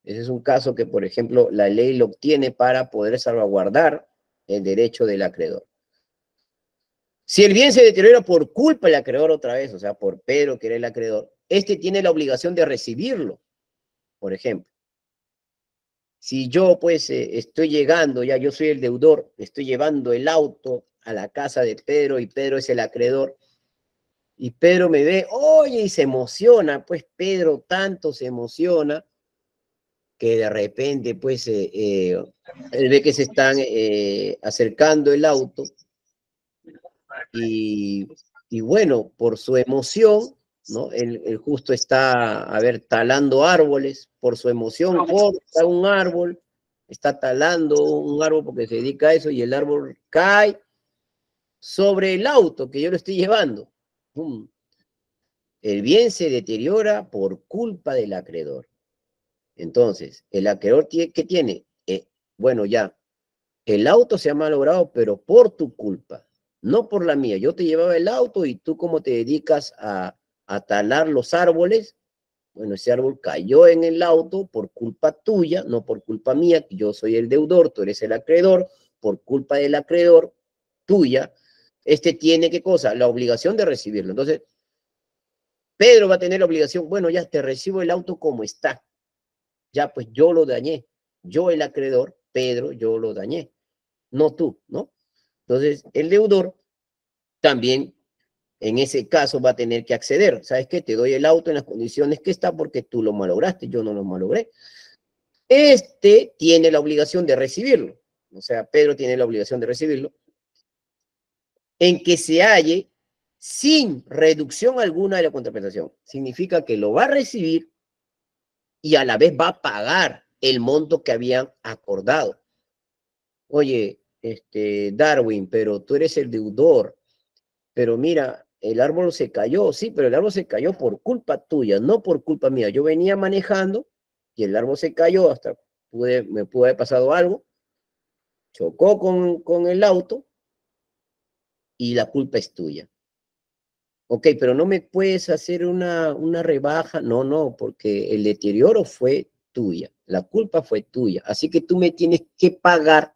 Ese es un caso que, por ejemplo, la ley lo obtiene para poder salvaguardar el derecho del acreedor. Si el bien se deteriora por culpa del acreedor otra vez, o sea, por Pedro, que era el acreedor, este tiene la obligación de recibirlo, por ejemplo. Si yo, pues, estoy llegando, ya yo soy el deudor, estoy llevando el auto a la casa de Pedro y Pedro es el acreedor, y Pedro me ve, oye, y se emociona, pues Pedro tanto se emociona que de repente, pues, él ve que se están acercando el auto y, y bueno, por su emoción, ¿no? Él justo está, a ver, talando árboles, por su emoción, corta un árbol, está talando un árbol porque se dedica a eso y el árbol cae sobre el auto que yo lo estoy llevando. ¡Pum! El bien se deteriora por culpa del acreedor. Entonces, el acreedor, ¿qué tiene? Bueno, ya, el auto se ha malogrado, pero por tu culpa, no por la mía. Yo te llevaba el auto y tú como te dedicas a talar los árboles, bueno, ese árbol cayó en el auto por culpa tuya, no por culpa mía, que yo soy el deudor, tú eres el acreedor, por culpa del acreedor tuya, este tiene, ¿qué cosa? La obligación de recibirlo. Entonces, Pedro va a tener la obligación, bueno, ya te recibo el auto como está, ya pues yo lo dañé, yo el acreedor, Pedro, yo lo dañé, no tú, ¿no? Entonces, el deudor también en ese caso va a tener que acceder. ¿Sabes qué? Te doy el auto en las condiciones que está porque tú lo malograste, yo no lo malogré. Este tiene la obligación de recibirlo. O sea, Pedro tiene la obligación de recibirlo en que se halle sin reducción alguna de la contraprestación. Significa que lo va a recibir y a la vez va a pagar el monto que habían acordado. Oye, Darwin, pero tú eres el deudor, pero mira, el árbol se cayó, sí, pero el árbol se cayó por culpa tuya, no por culpa mía. Yo venía manejando y el árbol se cayó, hasta me pudo haber pasado algo, chocó con el auto y la culpa es tuya. Ok, pero no me puedes hacer una rebaja. No, no, porque el deterioro fue tuya, la culpa fue tuya. Así que tú me tienes que pagar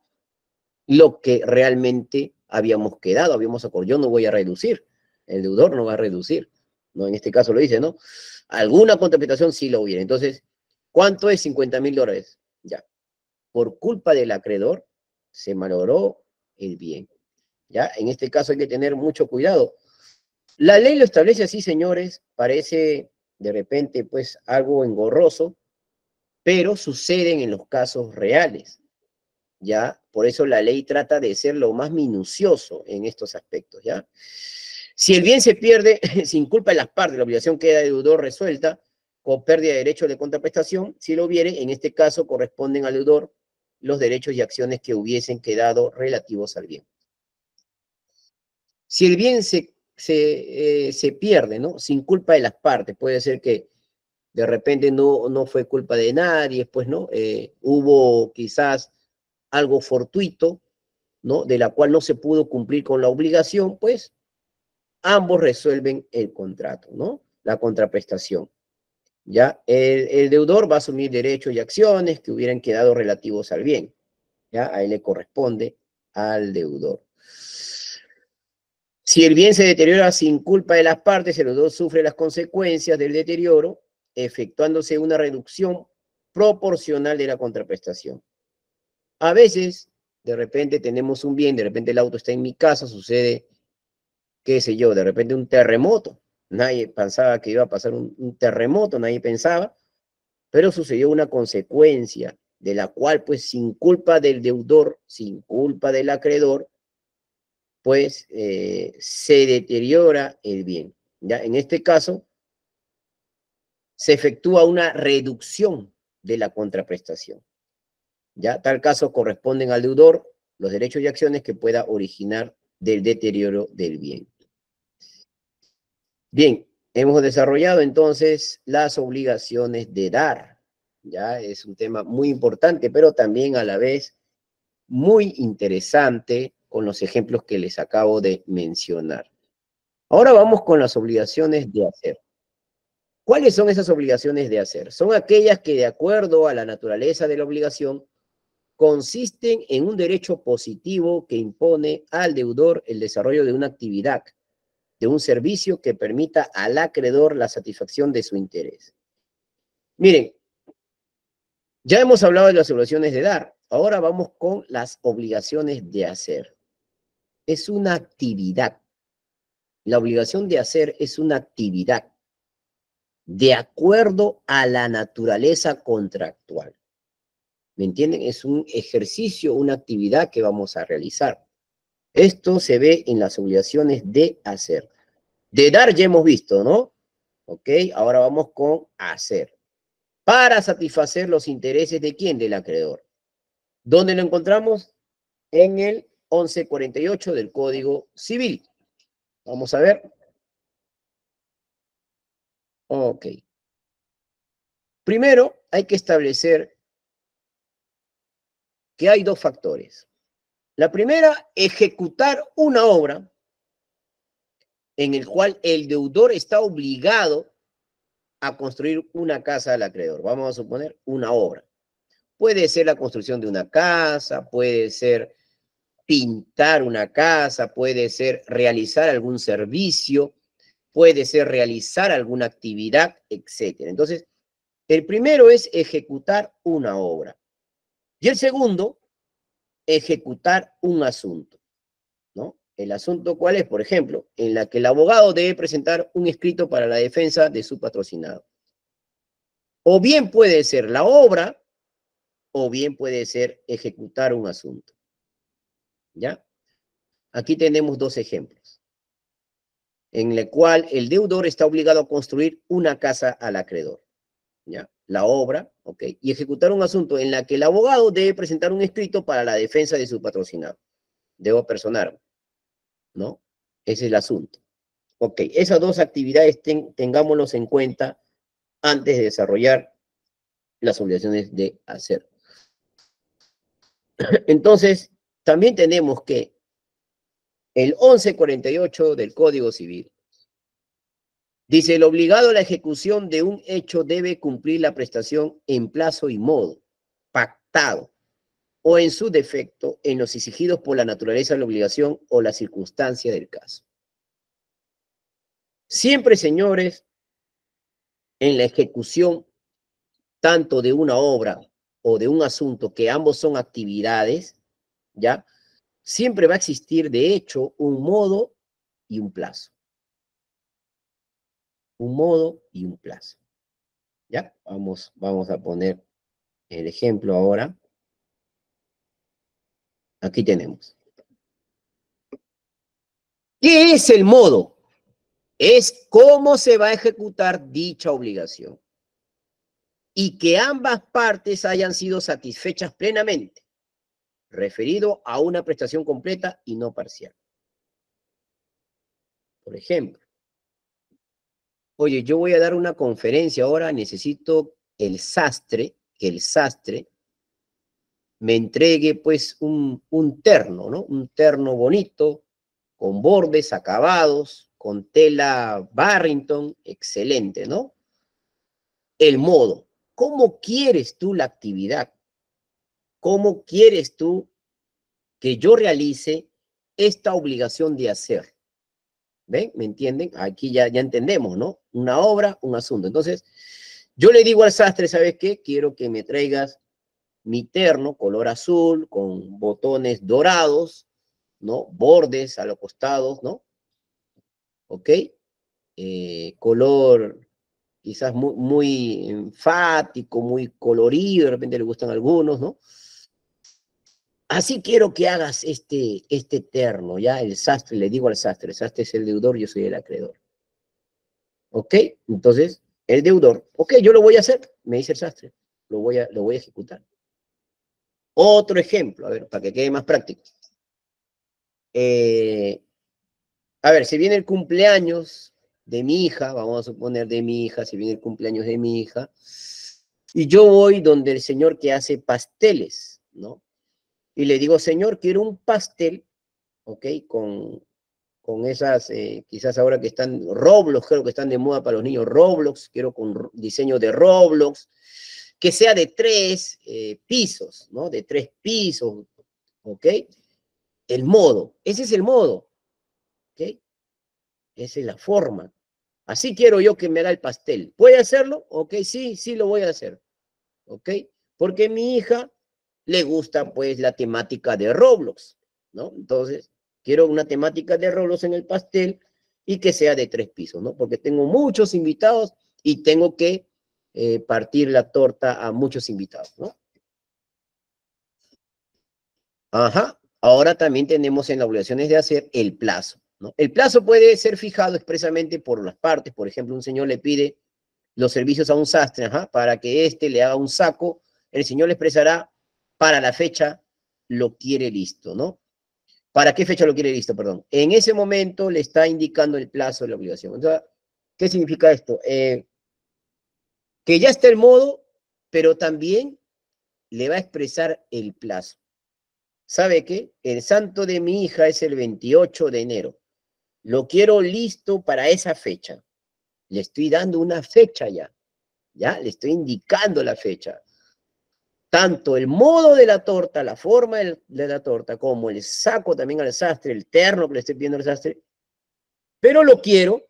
lo que realmente habíamos quedado, habíamos acordado. Yo no voy a reducir, el deudor no va a reducir, ¿no? En este caso lo dice, ¿no? Alguna contraprestación sí lo hubiera. Entonces, ¿cuánto es $50,000? Ya, por culpa del acreedor se malogró el bien, ¿ya? En este caso hay que tener mucho cuidado. La ley lo establece así, señores, parece de repente pues algo engorroso, pero suceden en los casos reales. ¿Ya? Por eso la ley trata de ser lo más minucioso en estos aspectos, ¿ya? Si el bien se pierde sin culpa de las partes, la obligación queda de deudor resuelta con pérdida de derecho de contraprestación, si lo hubiere, en este caso corresponden al deudor los derechos y acciones que hubiesen quedado relativos al bien. Si el bien se pierde, ¿no? Sin culpa de las partes, puede ser que de repente no fue culpa de nadie, pues, ¿no? Hubo quizás algo fortuito, ¿no? De la cual no se pudo cumplir con la obligación, pues ambos resuelven el contrato, ¿no? La contraprestación. ¿Ya? El deudor va a asumir derechos y acciones que hubieran quedado relativos al bien. ¿Ya? A él le corresponde al deudor. Si el bien se deteriora sin culpa de las partes, el deudor sufre las consecuencias del deterioro, efectuándose una reducción proporcional de la contraprestación. A veces, de repente tenemos un bien, de repente el auto está en mi casa, sucede, qué sé yo, de repente un terremoto. Nadie pensaba que iba a pasar un terremoto, nadie pensaba. pero sucedió una consecuencia de la cual, pues, sin culpa del deudor, sin culpa del acreedor, pues, se deteriora el bien. ¿Ya? En este caso, se efectúa una reducción de la contraprestación. ¿Ya? Tal caso corresponden al deudor los derechos y acciones que pueda originar del deterioro del bien. Bien, hemos desarrollado entonces las obligaciones de dar. Ya es un tema muy importante, pero también a la vez muy interesante con los ejemplos que les acabo de mencionar. Ahora vamos con las obligaciones de hacer. ¿Cuáles son esas obligaciones de hacer? Son aquellas que, de acuerdo a la naturaleza de la obligación, consisten en un derecho positivo que impone al deudor el desarrollo de una actividad, de un servicio que permita al acreedor la satisfacción de su interés. Miren, ya hemos hablado de las obligaciones de dar, ahora vamos con las obligaciones de hacer. Es una actividad. La obligación de hacer es una actividad de acuerdo a la naturaleza contractual. ¿Me entienden? Es un ejercicio, una actividad que vamos a realizar. Esto se ve en las obligaciones de hacer. De dar ya hemos visto, ¿no? Ok, ahora vamos con hacer. Para satisfacer los intereses de quién, del acreedor. ¿Dónde lo encontramos? En el 1148 del Código Civil. Vamos a ver. Ok. Primero, hay que establecer que hay dos factores. La primera, ejecutar una obra en el cual el deudor está obligado a construir una casa al acreedor. Vamos a suponer una obra. Puede ser la construcción de una casa, puede ser pintar una casa, puede ser realizar algún servicio, puede ser realizar alguna actividad, etc. Entonces, el primero es ejecutar una obra. Y el segundo, ejecutar un asunto, ¿no? El asunto, ¿cuál es? Por ejemplo, en la que el abogado debe presentar un escrito para la defensa de su patrocinado. O bien puede ser la obra, o bien puede ser ejecutar un asunto. ¿Ya? Aquí tenemos dos ejemplos, en el cual el deudor está obligado a construir una casa al acreedor. ¿Ya? La obra, ¿ok? Y ejecutar un asunto en la que el abogado debe presentar un escrito para la defensa de su patrocinado. Debo personar, ¿no? Ese es el asunto. Ok, esas dos actividades tengámoslos en cuenta antes de desarrollar las obligaciones de hacer. Entonces, también tenemos que el 1148 del Código Civil dice: el obligado a la ejecución de un hecho debe cumplir la prestación en plazo y modo pactado, o en su defecto, en los exigidos por la naturaleza de la obligación o la circunstancia del caso. Siempre, señores, en la ejecución tanto de una obra o de un asunto, que ambos son actividades, ¿ya? Siempre va a existir, de hecho, un modo y un plazo. Un modo y un plazo. ¿Ya? Vamos a poner el ejemplo ahora. Aquí tenemos. ¿Qué es el modo? Es cómo se va a ejecutar dicha obligación y que ambas partes hayan sido satisfechas plenamente, referido a una prestación completa y no parcial. Por ejemplo, oye, yo voy a dar una conferencia ahora, necesito que el sastre me entregue pues un terno, ¿no? Un terno bonito, con bordes acabados, con tela Barrington, excelente, ¿no? El modo. ¿Cómo quieres tú la actividad? ¿Cómo quieres tú que yo realice esta obligación de hacer? ¿Ven? ¿Me entienden? Aquí ya entendemos, ¿no? Una obra, un asunto. Entonces, yo le digo al sastre, ¿sabes qué? Quiero que me traigas mi terno color azul con botones dorados, ¿no? Bordes a los costados, ¿no? ¿Ok? Color quizás muy enfático, muy colorido, de repente le gustan a algunos, ¿no? Así quiero que hagas este terno, ¿ya? El sastre, le digo al sastre, el sastre es el deudor, yo soy el acreedor. ¿Ok? Entonces, el deudor, ok, yo lo voy a hacer, me dice el sastre, lo voy a ejecutar. Otro ejemplo, a ver, para que quede más práctico. A ver, si viene el cumpleaños de mi hija, vamos a suponer de mi hija, si viene el cumpleaños de mi hija, y yo voy donde el señor que hace pasteles, ¿no? Y le digo, señor, quiero un pastel, ¿ok? Con esas, quizás ahora que están Roblox, creo que están de moda para los niños, Roblox, quiero con diseño de Roblox, que sea de 3 pisos, ¿no? De 3 pisos, ¿ok? El modo, ese es el modo, ¿ok? Esa es la forma. Así quiero yo que me haga el pastel. ¿Puede hacerlo? Ok, sí, sí lo voy a hacer. ¿Ok? Porque a mi hija le gusta pues la temática de Roblox, ¿no? Entonces, quiero una temática de Roblox en el pastel y que sea de 3 pisos, ¿no? Porque tengo muchos invitados y tengo que partir la torta a muchos invitados, ¿no? Ajá. Ahora también tenemos en las obligaciones de hacer el plazo, ¿no? El plazo puede ser fijado expresamente por las partes. Por ejemplo, un señor le pide los servicios a un sastre, ajá, para que éste le haga un saco, el señor le expresará para la fecha lo quiere listo, ¿no? ¿Para qué fecha lo quiere listo? Perdón. En ese momento le está indicando el plazo de la obligación. Entonces, ¿qué significa esto? Que ya está el modo, pero también le va a expresar el plazo. ¿Sabe qué? El santo de mi hija es el 28 de enero. Lo quiero listo para esa fecha. Le estoy dando una fecha ya. ¿Ya? Le estoy indicando la fecha. Tanto el modo de la torta, la forma de la torta, como el saco también al sastre, el terno que le estoy pidiendo al sastre, pero lo quiero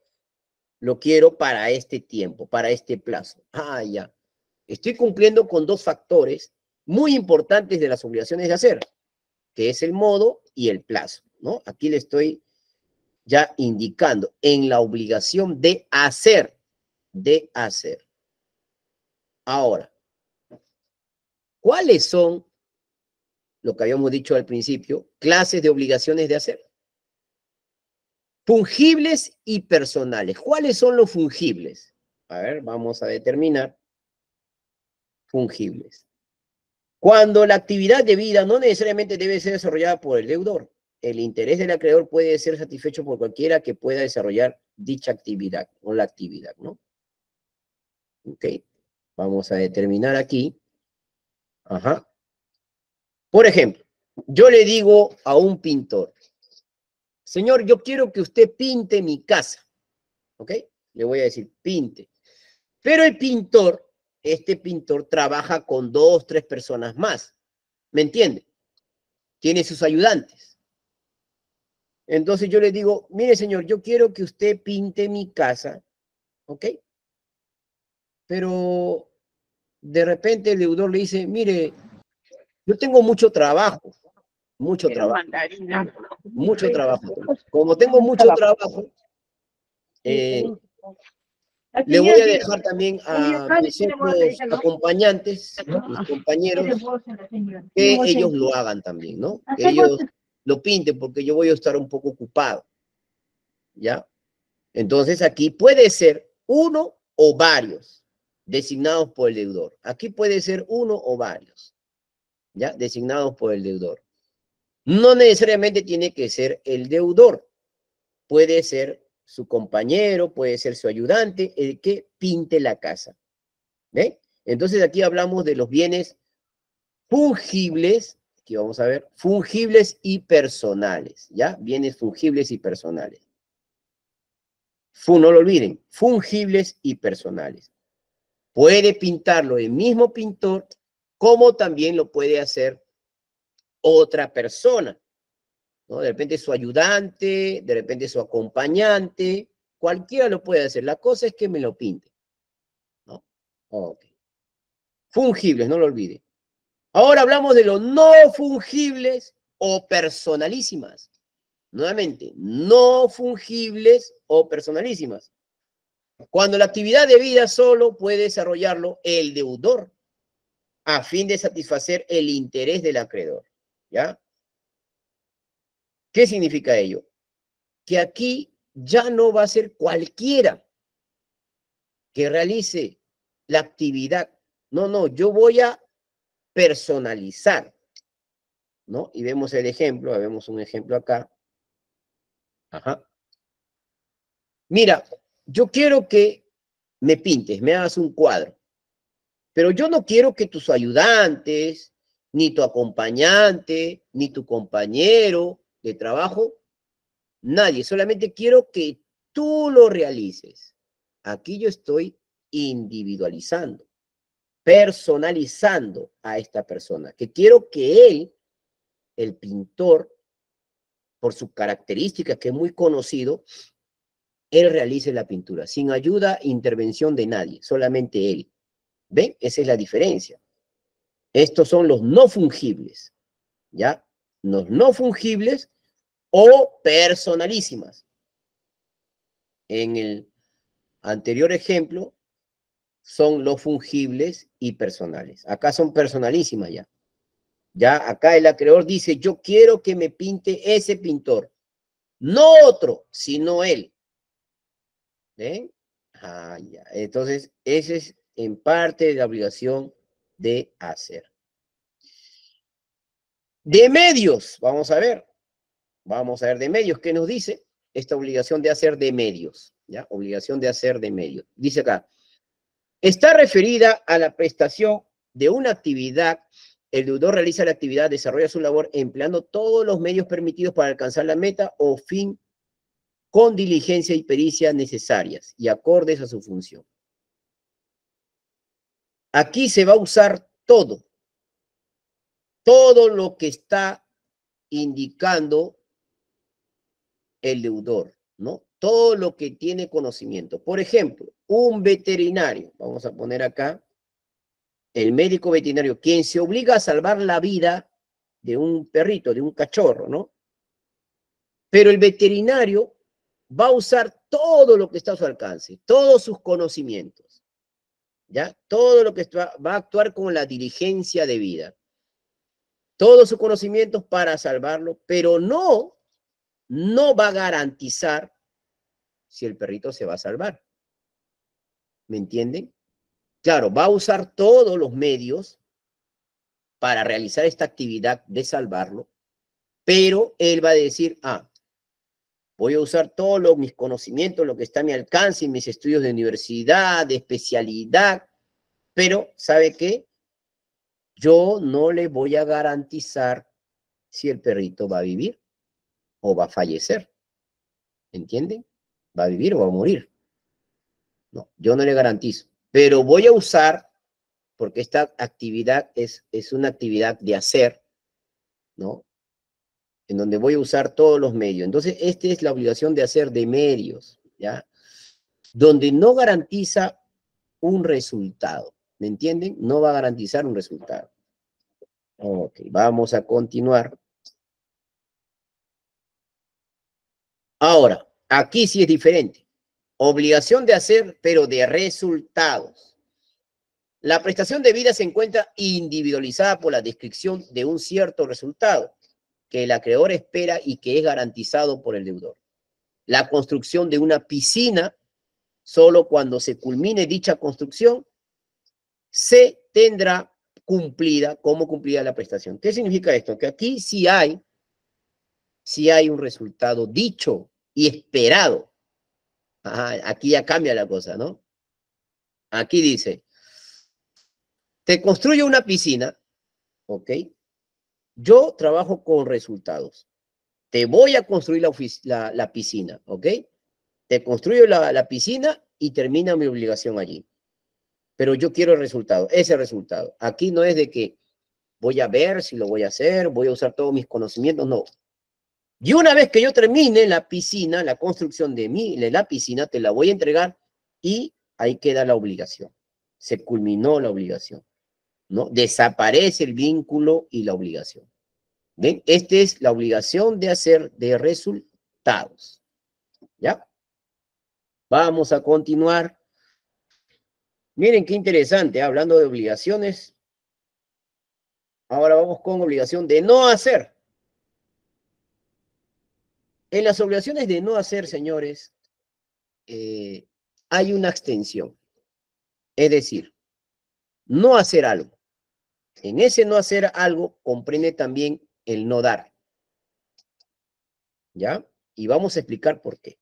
para este tiempo, para este plazo. Ah, ya. Estoy cumpliendo con dos factores muy importantes de las obligaciones de hacer, que es el modo y el plazo, ¿no? Aquí le estoy ya indicando en la obligación de hacer, de hacer. Ahora, ¿cuáles son, lo que habíamos dicho al principio, clases de obligaciones de hacer? Fungibles y personales. ¿Cuáles son los fungibles? A ver, vamos a determinar fungibles. Cuando la actividad debida no necesariamente debe ser desarrollada por el deudor, el interés del acreedor puede ser satisfecho por cualquiera que pueda desarrollar dicha actividad o la actividad, ¿no? Ok, vamos a determinar aquí. Ajá. Por ejemplo, yo le digo a un pintor, señor, yo quiero que usted pinte mi casa. ¿Ok? Le voy a decir, pinte. Pero el pintor, este pintor trabaja con 2, 3 personas más. ¿Me entiende? Tiene sus ayudantes. Entonces yo le digo, mire señor, yo quiero que usted pinte mi casa. ¿Ok? Pero de repente el deudor le dice, mire, yo tengo mucho trabajo. Mucho trabajo. Mucho trabajo. Como tengo mucho trabajo, le voy a dejar también a mis otros acompañantes, mis compañeros, que ellos lo hagan también, ¿no? Que ellos lo pinten porque yo voy a estar un poco ocupado, ¿ya? Entonces aquí puede ser uno o varios designados por el deudor. Aquí puede ser uno o varios, ¿ya? Designados por el deudor. No necesariamente tiene que ser el deudor. Puede ser su compañero, puede ser su ayudante, el que pinte la casa. ¿Ve? Entonces aquí hablamos de los bienes fungibles, aquí vamos a ver, fungibles y personales, ¿ya? Bienes fungibles y personales. No lo olviden, fungibles y personales. Puede pintarlo el mismo pintor, como también lo puede hacer otra persona, ¿no? De repente su ayudante, de repente su acompañante, cualquiera lo puede hacer. La cosa es que me lo pinte, ¿no? Ok. Fungibles, no lo olviden. Ahora hablamos de los no fungibles o personalísimas. Nuevamente, no fungibles o personalísimas. Cuando la actividad debida solo puede desarrollarlo el deudor a fin de satisfacer el interés del acreedor, ¿ya? ¿Qué significa ello? Que aquí ya no va a ser cualquiera que realice la actividad. No, yo voy a personalizar, ¿no? Y vemos el ejemplo, vemos un ejemplo acá. Ajá. Mira, yo quiero que me pintes, me hagas un cuadro, pero yo no quiero que tus ayudantes, ni tu acompañante, ni tu compañero de trabajo, nadie, solamente quiero que tú lo realices. Aquí yo estoy individualizando, personalizando a esta persona, que quiero que él, el pintor, por sus características, que es muy conocido, él realice la pintura, sin ayuda e intervención de nadie, solamente él. ¿Ven? Esa es la diferencia. Estos son los no fungibles, ¿ya? Los no fungibles o personalísimas. En el anterior ejemplo son los fungibles y personales. Acá son personalísimas ya. Ya acá el acreedor dice, yo quiero que me pinte ese pintor. No otro, sino él. ¿Ven? Ah, ya. Entonces, esa es en parte la obligación de hacer. De medios, vamos a ver. Vamos a ver de medios. ¿Qué nos dice? Esta obligación de hacer de medios. ¿Ya? Obligación de hacer de medios. Dice acá, está referida a la prestación de una actividad. El deudor realiza la actividad, desarrolla su labor empleando todos los medios permitidos para alcanzar la meta o fin con diligencia y pericia necesarias y acordes a su función. Aquí se va a usar todo lo que está indicando el deudor, ¿no? Todo lo que tiene conocimiento. Por ejemplo, un veterinario, vamos a poner acá, el médico veterinario, quien se obliga a salvar la vida de un perrito, de un cachorro, ¿no? Pero el veterinario va a usar todo lo que está a su alcance, todos sus conocimientos, ¿ya? Todo lo que va a actuar con la diligencia debida, todos sus conocimientos para salvarlo, pero no va a garantizar si el perrito se va a salvar. ¿Me entienden? Claro, va a usar todos los medios para realizar esta actividad de salvarlo, pero él va a decir, voy a usar todos mis conocimientos, lo que está a mi alcance, y mis estudios de universidad, de especialidad, pero ¿sabe qué? Yo no le voy a garantizar si el perrito va a vivir o va a fallecer. ¿Entienden? ¿Va a vivir o va a morir? No, yo no le garantizo, pero voy a usar, porque esta actividad es una actividad de hacer, ¿no? En donde voy a usar todos los medios. Entonces, esta es la obligación de hacer de medios, ¿ya? Donde no garantiza un resultado, ¿me entienden? No va a garantizar un resultado. Ok, vamos a continuar. Ahora, aquí sí es diferente. Obligación de hacer, pero de resultados. La prestación debida se encuentra individualizada por la descripción de un cierto resultado que el acreedor espera y que es garantizado por el deudor. La construcción de una piscina, solo cuando se culmine dicha construcción, se tendrá cumplida, como cumplida la prestación. ¿Qué significa esto? Que aquí sí hay un resultado dicho y esperado. Aquí ya cambia la cosa, ¿no? Aquí dice, te construyo una piscina, ¿ok? Yo trabajo con resultados. Te voy a construir la piscina, ¿ok? Te construyo la piscina y termina mi obligación allí. Pero yo quiero el resultado, ese resultado. Aquí no es de que voy a ver si lo voy a hacer, voy a usar todos mis conocimientos, no. Y una vez que yo termine la piscina, la construcción de la piscina, te la voy a entregar y ahí queda la obligación. Se culminó la obligación, ¿no? Desaparece el vínculo y la obligación. ¿Ven? Esta es la obligación de hacer de resultados. ¿Ya? Vamos a continuar. Miren qué interesante, hablando de obligaciones. Ahora vamos con obligación de no hacer. En las obligaciones de no hacer, señores, hay una extensión. Es decir, no hacer algo. En ese no hacer algo comprende también el no dar. ¿Ya? Y vamos a explicar por qué.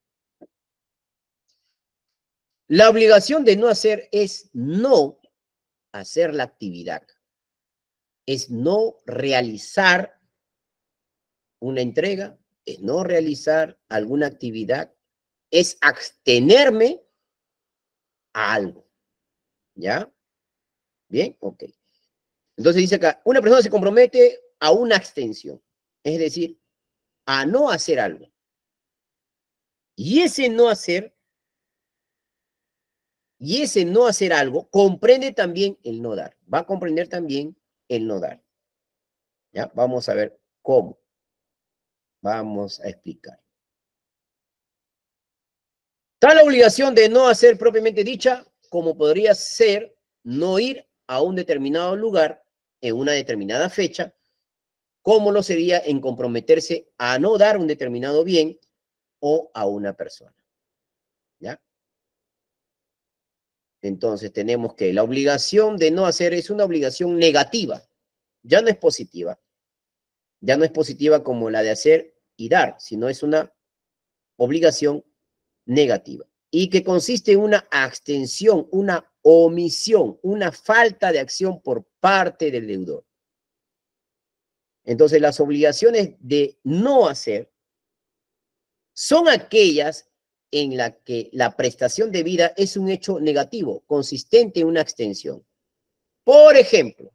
La obligación de no hacer es no hacer la actividad. Es no realizar una entrega, es no realizar alguna actividad, es abstenerme a algo. ¿Ya? Bien, ok. Entonces dice acá, una persona se compromete a una abstención, es decir, a no hacer algo. Y ese no hacer algo comprende también el no dar. Va a comprender también el no dar. ¿Ya? Vamos a ver cómo. Vamos a explicar. Tal obligación de no hacer propiamente dicha, como podría ser no ir a un determinado lugar en una determinada fecha, como lo sería en comprometerse a no dar un determinado bien o a una persona. ¿Ya? Entonces tenemos que la obligación de no hacer es una obligación negativa, ya no es positiva. Ya no es positiva como la de hacer y dar, sino es una obligación negativa. Y que consiste en una abstención, una omisión, una falta de acción por parte del deudor. Entonces, las obligaciones de no hacer son aquellas en las que la prestación debida es un hecho negativo, consistente en una abstención. Por ejemplo,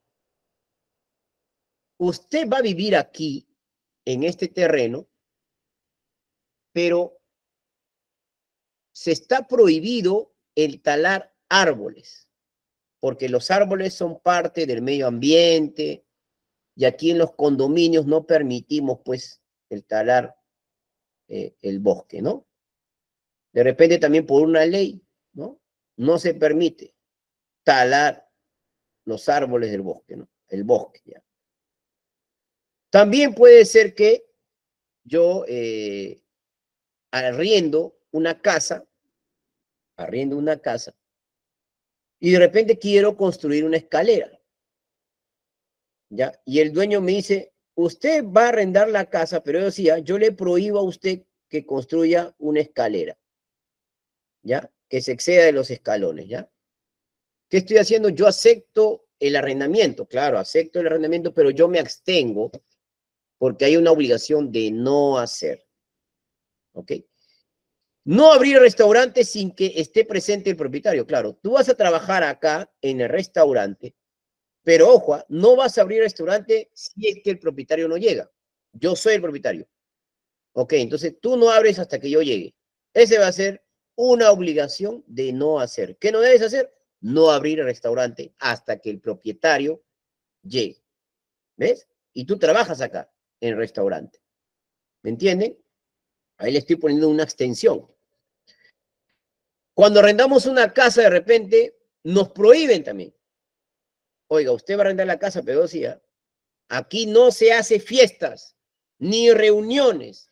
usted va a vivir aquí, en este terreno, pero se está prohibido el talar árboles, porque los árboles son parte del medio ambiente y aquí en los condominios no permitimos, pues, el talar el bosque, ¿no? De repente también por una ley, ¿no? No se permite talar los árboles del bosque, ¿no? El bosque, ya. También puede ser que yo arriendo una casa, y de repente quiero construir una escalera, ¿ya? Y el dueño me dice, usted va a arrendar la casa, pero yo decía, yo le prohíbo a usted que construya una escalera, ¿ya? Que se exceda de los escalones, ¿ya? ¿Qué estoy haciendo? Yo acepto el arrendamiento, claro, acepto el arrendamiento, pero yo me abstengo porque hay una obligación de no hacer, ¿ok? No abrir restaurante sin que esté presente el propietario, claro. Tú vas a trabajar acá en el restaurante, pero ojo, no vas a abrir restaurante si es que el propietario no llega. Yo soy el propietario. Ok, entonces tú no abres hasta que yo llegue. Ese va a ser una obligación de no hacer. ¿Qué no debes hacer? No abrir el restaurante hasta que el propietario llegue. ¿Ves? Y tú trabajas acá, en el restaurante. ¿Me entienden? Ahí le estoy poniendo una extensión. Cuando arrendamos una casa, de repente, nos prohíben también. Oiga, usted va a arrendar la casa, pero decía, aquí no se hace fiestas ni reuniones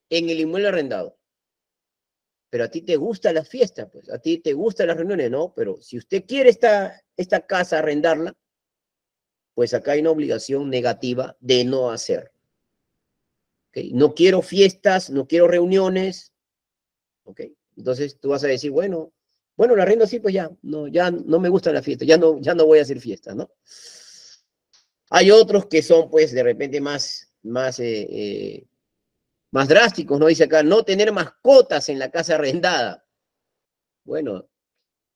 en el inmueble arrendado. Pero a ti te gustan las fiestas, pues, a ti te gustan las reuniones, ¿no? Pero si usted quiere esta casa arrendarla, pues acá hay una obligación negativa de no hacer. ¿Okay? No quiero fiestas, no quiero reuniones, ¿ok? Entonces tú vas a decir, bueno, la arrendo así, pues ya no me gustan las fiestas, ya no voy a hacer fiestas, ¿no? Hay otros que son, pues, de repente más drásticos, ¿no? Dice acá, no tener mascotas en la casa arrendada. Bueno,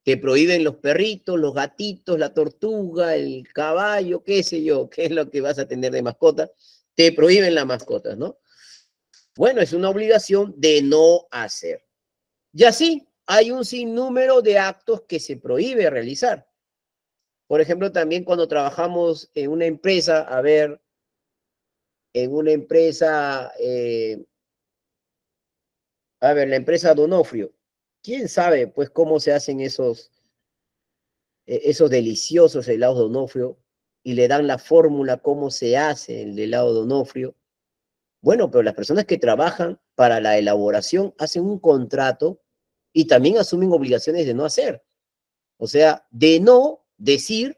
te prohíben los perritos, los gatitos, la tortuga, el caballo, qué sé yo, qué es lo que vas a tener de mascota. Te prohíben las mascotas, ¿no? Bueno, es una obligación de no hacer. Y así hay un sinnúmero de actos que se prohíbe realizar. Por ejemplo, también cuando trabajamos en una empresa, la empresa Donofrio, ¿Quién sabe, pues, cómo se hacen esos deliciosos helados de Onofrio y le dan la fórmula cómo se hace el helado de Onofrio? Bueno, pero las personas que trabajan para la elaboración hacen un contrato y también asumen obligaciones de no hacer. O sea, de no decir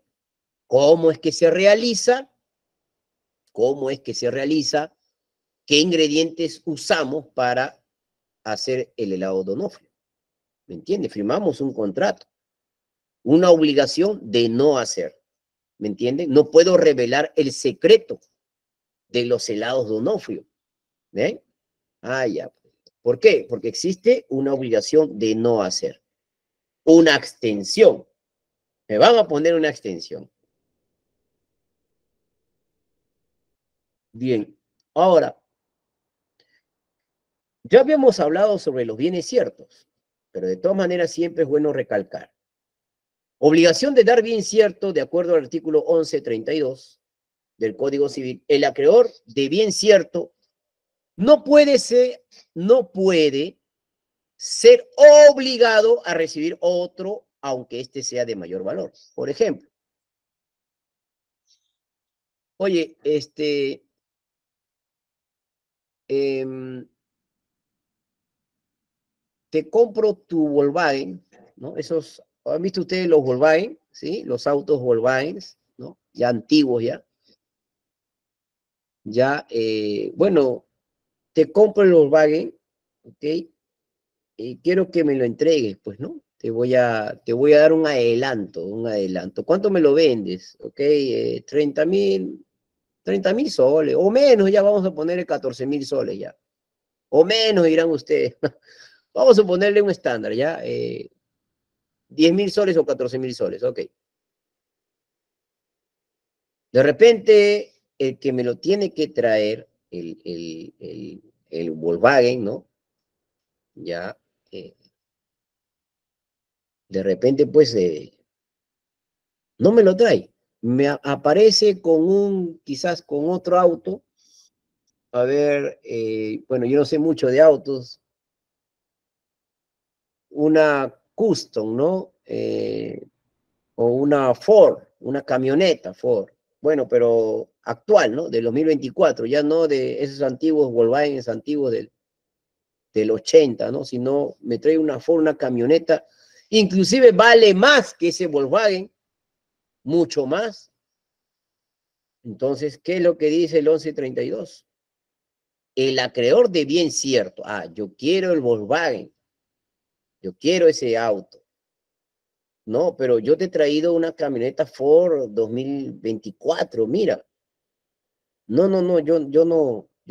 cómo es que se realiza, qué ingredientes usamos para hacer el helado de Onofrio. ¿Me entiende? Firmamos un contrato, una obligación de no hacer. ¿Me entienden? No puedo revelar el secreto de los helados de Onofrio. ¿Ven? Ah, ya. ¿Por qué? Porque existe una obligación de no hacer. Una extensión. Me van a poner una extensión. Bien. Ahora, ya habíamos hablado sobre los bienes ciertos, pero de todas maneras siempre es bueno recalcar. Obligación de dar bien cierto, de acuerdo al artículo 1132 del Código Civil, el acreedor de bien cierto no puede ser obligado a recibir otro, aunque éste sea de mayor valor. Por ejemplo, oye, te compro tu Volkswagen, ¿no? ¿Han visto ustedes los Volkswagen? ¿Sí? Los autos Volkswagen, ¿no? Ya antiguos ya. Ya, bueno, te compro el Volkswagen, ¿ok? Y quiero que me lo entregues, pues, ¿no? Te voy a dar un adelanto, un adelanto. ¿Cuánto me lo vendes? ¿Ok? 30.000 soles, o menos, ya vamos a ponerle 14.000 soles ya. O menos, dirán ustedes. Vamos a ponerle un estándar, ¿ya? 10.000 soles o 14.000 soles, ok. De repente, el que me lo tiene que traer, el Volkswagen, ¿no? Ya, eh, de repente, pues, no me lo trae. Aparece quizás con otro auto. A ver, bueno, yo no sé mucho de autos. Una Custom, ¿no? O una Ford, una camioneta Ford. Bueno, pero actual, ¿no? Del 2024, ya no de esos antiguos Volkswagen antiguos del 80, ¿no? Sino me trae una Ford, una camioneta, inclusive vale más que ese Volkswagen, mucho más. Entonces, ¿qué es lo que dice el 1132? El acreedor de bien cierto, yo quiero el Volkswagen, yo quiero ese auto. No, pero yo te he traído una camioneta Ford 2024, mira. No, no, no, yo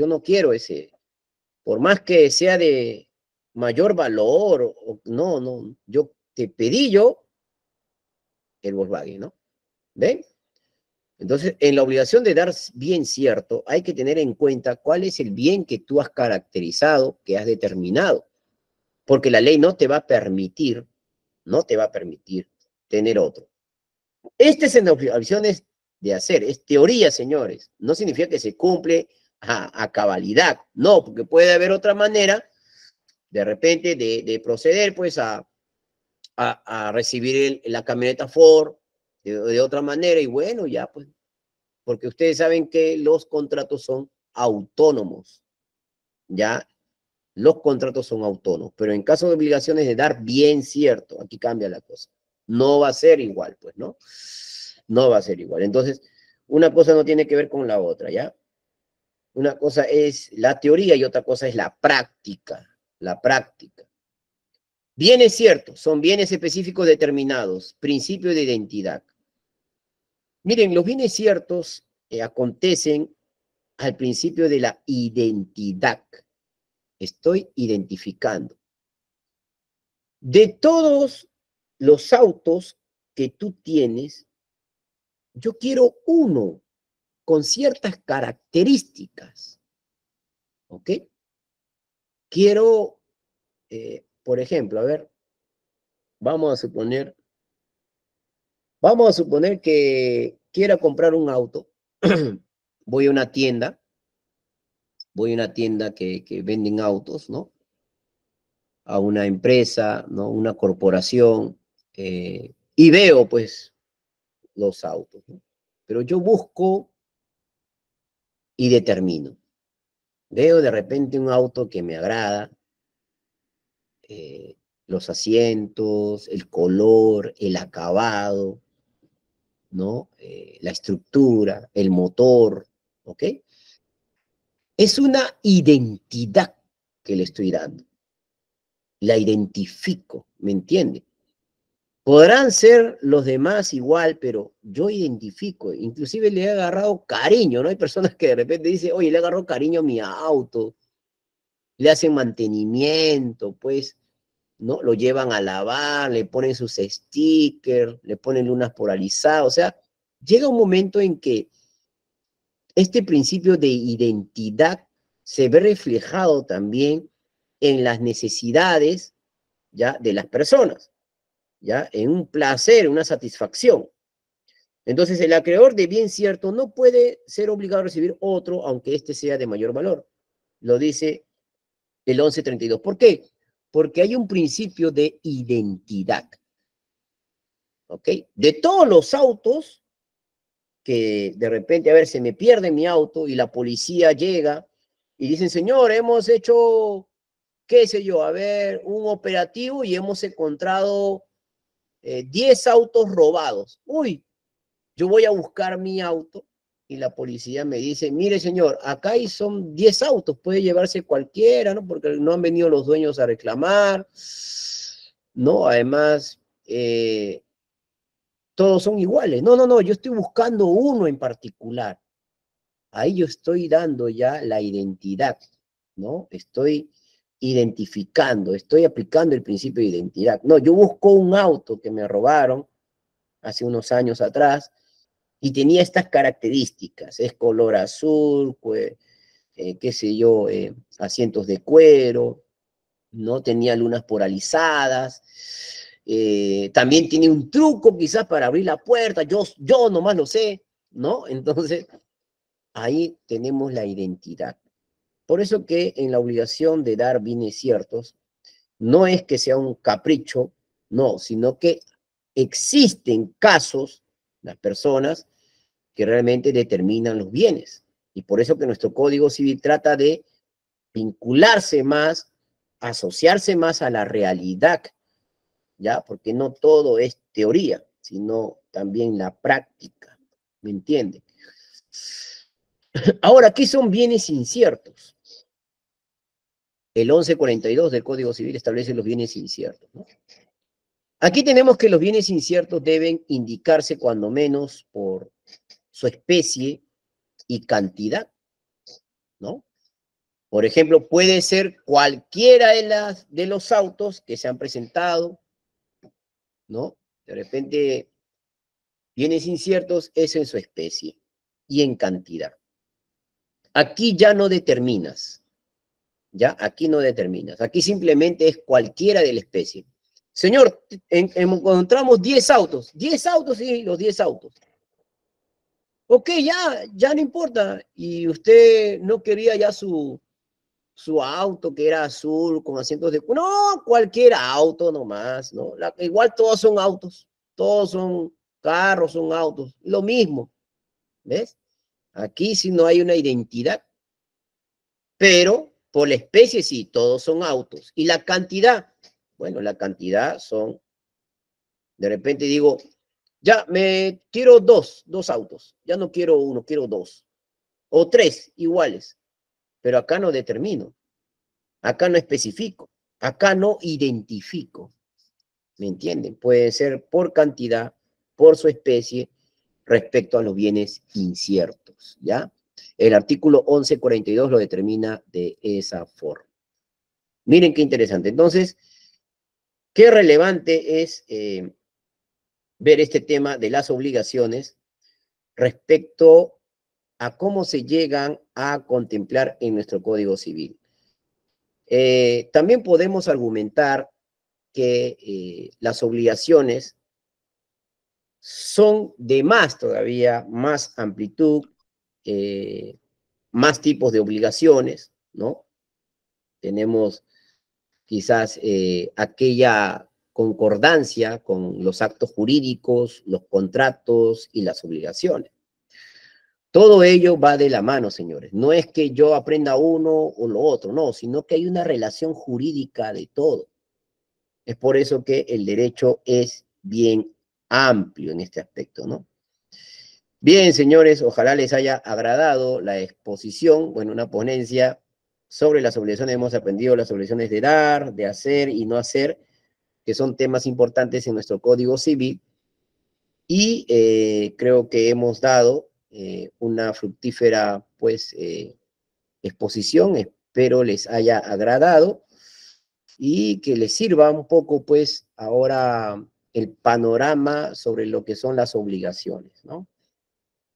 no quiero ese. Por más que sea de mayor valor, no, no, yo te pedí yo el Volkswagen, ¿no? ¿Ven? Entonces, en la obligación de dar bien cierto, hay que tener en cuenta cuál es el bien que tú has caracterizado, que has determinado, porque la ley no te va a permitir tener otro. Estas es en las obligaciones de hacer, es teoría, señores, no significa que se cumple a cabalidad, no, porque puede haber otra manera, de repente, de proceder, pues, a recibir la camioneta Ford de otra manera, y bueno, ya, pues, porque ustedes saben que los contratos son autónomos, ya, los contratos son autónomos, pero en caso de obligaciones de dar bien cierto, aquí cambia la cosa, no va a ser igual, pues, ¿no? No va a ser igual. Entonces, una cosa no tiene que ver con la otra, ¿ya? Una cosa es la teoría y otra cosa es la práctica, la práctica. Bienes ciertos, son bienes específicos determinados, principio de identidad. Miren, los bienes ciertos acontecen al principio de la identidad. Estoy identificando. De todos los autos que tú tienes, yo quiero uno con ciertas características, ¿ok? Quiero, por ejemplo, a ver, vamos a suponer, vamos a suponer que quiera comprar un auto, voy a una tienda, que venden autos, ¿no? a una empresa, ¿no? Una corporación, y veo, pues, los autos, ¿no? Pero yo busco y determino. Veo de repente un auto que me agrada, eh, los asientos, el color, el acabado, ¿no? La estructura, el motor, ¿ok? Es una identidad que le estoy dando. La identifico, ¿me entiende? Podrán ser los demás igual, pero yo identifico, inclusive le he agarrado cariño, ¿no? Hay personas que de repente dicen, oye, le agarró cariño a mi auto, le hacen mantenimiento, pues, ¿no? Lo llevan a lavar, le ponen sus stickers, le ponen lunas polarizadas, o sea, llega un momento en que este principio de identidad se ve reflejado también en las necesidades, ¿ya? De las personas, ¿ya? En un placer, una satisfacción. Entonces, el acreedor de bien cierto no puede ser obligado a recibir otro, aunque éste sea de mayor valor. Lo dice el 1132. ¿Por qué? Porque hay un principio de identidad, ¿ok? De todos los autos que de repente, a ver, se me pierde mi auto y la policía llega y dicen, señor, hemos hecho, qué sé yo, a ver, un operativo y hemos encontrado 10 autos robados. Uy, yo voy a buscar mi auto y la policía me dice, mire señor, acá hay son 10 autos, puede llevarse cualquiera, ¿no? Porque no han venido los dueños a reclamar, ¿no? Además, todos son iguales. No, no, no, yo estoy buscando uno en particular. Ahí yo estoy dando ya la identidad, ¿no? Estoy identificando, estoy aplicando el principio de identidad. No, yo busco un auto que me robaron hace unos años atrás y tenía estas características, es color azul, pues, qué sé yo, asientos de cuero, ¿no? Tenía lunas polarizadas, también tiene un truco quizás para abrir la puerta, yo nomás lo sé, ¿no? Entonces, ahí tenemos la identidad. Por eso que en la obligación de dar bienes ciertos, no es que sea un capricho, no, sino que existen casos, las personas que realmente determinan los bienes. Y por eso que nuestro Código Civil trata de vincularse más, asociarse más a la realidad, ¿ya? Porque no todo es teoría, sino también la práctica, ¿me entienden? Ahora, ¿qué son bienes inciertos? El 1142 del Código Civil establece los bienes inciertos, ¿no? Aquí tenemos que los bienes inciertos deben indicarse cuando menos por su especie y cantidad, ¿no? Por ejemplo, puede ser cualquiera de los autos que se han presentado, ¿no? De repente, bienes inciertos es en su especie y en cantidad. Aquí ya no determinas, ¿ya? Aquí no determinas. Aquí simplemente es cualquiera de la especie. Señor, encontramos 10 autos. 10 autos, sí, los 10 autos. Ok, ya no importa. Y usted no quería ya su auto que era azul con asientos de... No, cualquier auto nomás, ¿no? Igual todos son autos. Todos son carros, son autos. Lo mismo, ¿ves? Aquí sí no hay una identidad. Pero por la especie sí, todos son autos. Y la cantidad, bueno, la cantidad son, de repente digo, ya me quiero dos autos, ya no quiero uno, quiero dos. O tres iguales, pero acá no determino, acá no especifico, acá no identifico. ¿Me entienden? Puede ser por cantidad, por su especie, respecto a los bienes inciertos, ¿ya? El artículo 1142 lo determina de esa forma. Miren qué interesante. Entonces, qué relevante es ver este tema de las obligaciones respecto a cómo se llegan a contemplar en nuestro Código Civil. También podemos argumentar que las obligaciones son de más todavía, más amplitud, más tipos de obligaciones, ¿no? Tenemos quizás aquella concordancia con los actos jurídicos, los contratos y las obligaciones. Todo ello va de la mano, señores. No es que yo aprenda uno o lo otro, no, sino que hay una relación jurídica de todo. Es por eso que el derecho es bien amplio en este aspecto, ¿no? Bien, señores, ojalá les haya agradado la exposición, bueno, una ponencia sobre las obligaciones. Hemos aprendido las obligaciones de dar, de hacer y no hacer, que son temas importantes en nuestro Código Civil, y creo que hemos dado una fructífera, pues, exposición. Espero les haya agradado y que les sirva un poco, pues, ahora el panorama sobre lo que son las obligaciones, ¿no?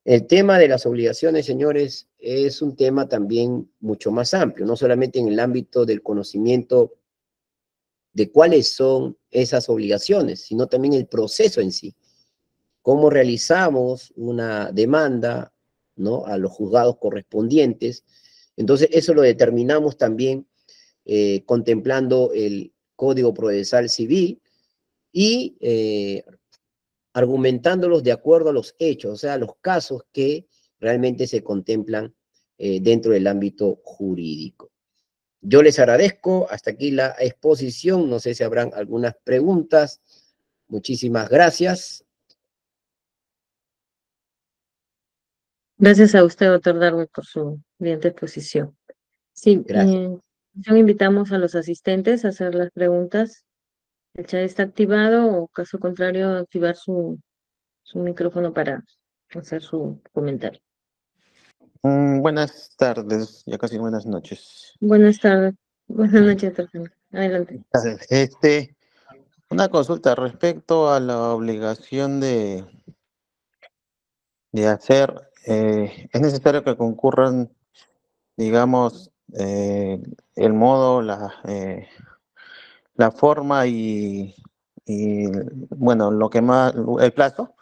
El tema de las obligaciones, señores, es un tema también mucho más amplio, no solamente en el ámbito del conocimiento de cuáles son esas obligaciones, sino también el proceso en sí. Cómo realizamos una demanda, ¿no?, a los juzgados correspondientes. Entonces, eso lo determinamos también contemplando el Código Procesal Civil y argumentándolos de acuerdo a los hechos, o sea, los casos que realmente se contemplan dentro del ámbito jurídico. Yo les agradezco, hasta aquí la exposición, no sé si habrán algunas preguntas. Muchísimas gracias. Gracias a usted, doctor Darwin, por su brillante exposición. Sí, Gracias. invitamos a los asistentes a hacer las preguntas. El chat está activado o, caso contrario, activar su micrófono para hacer su comentario. Buenas tardes, ya casi buenas noches. Buenas tardes. Buenas noches, doctor. Adelante. Una consulta respecto a la obligación de hacer. ¿Es necesario que concurran, digamos, el modo, la forma y, bueno, lo que más, el plazo?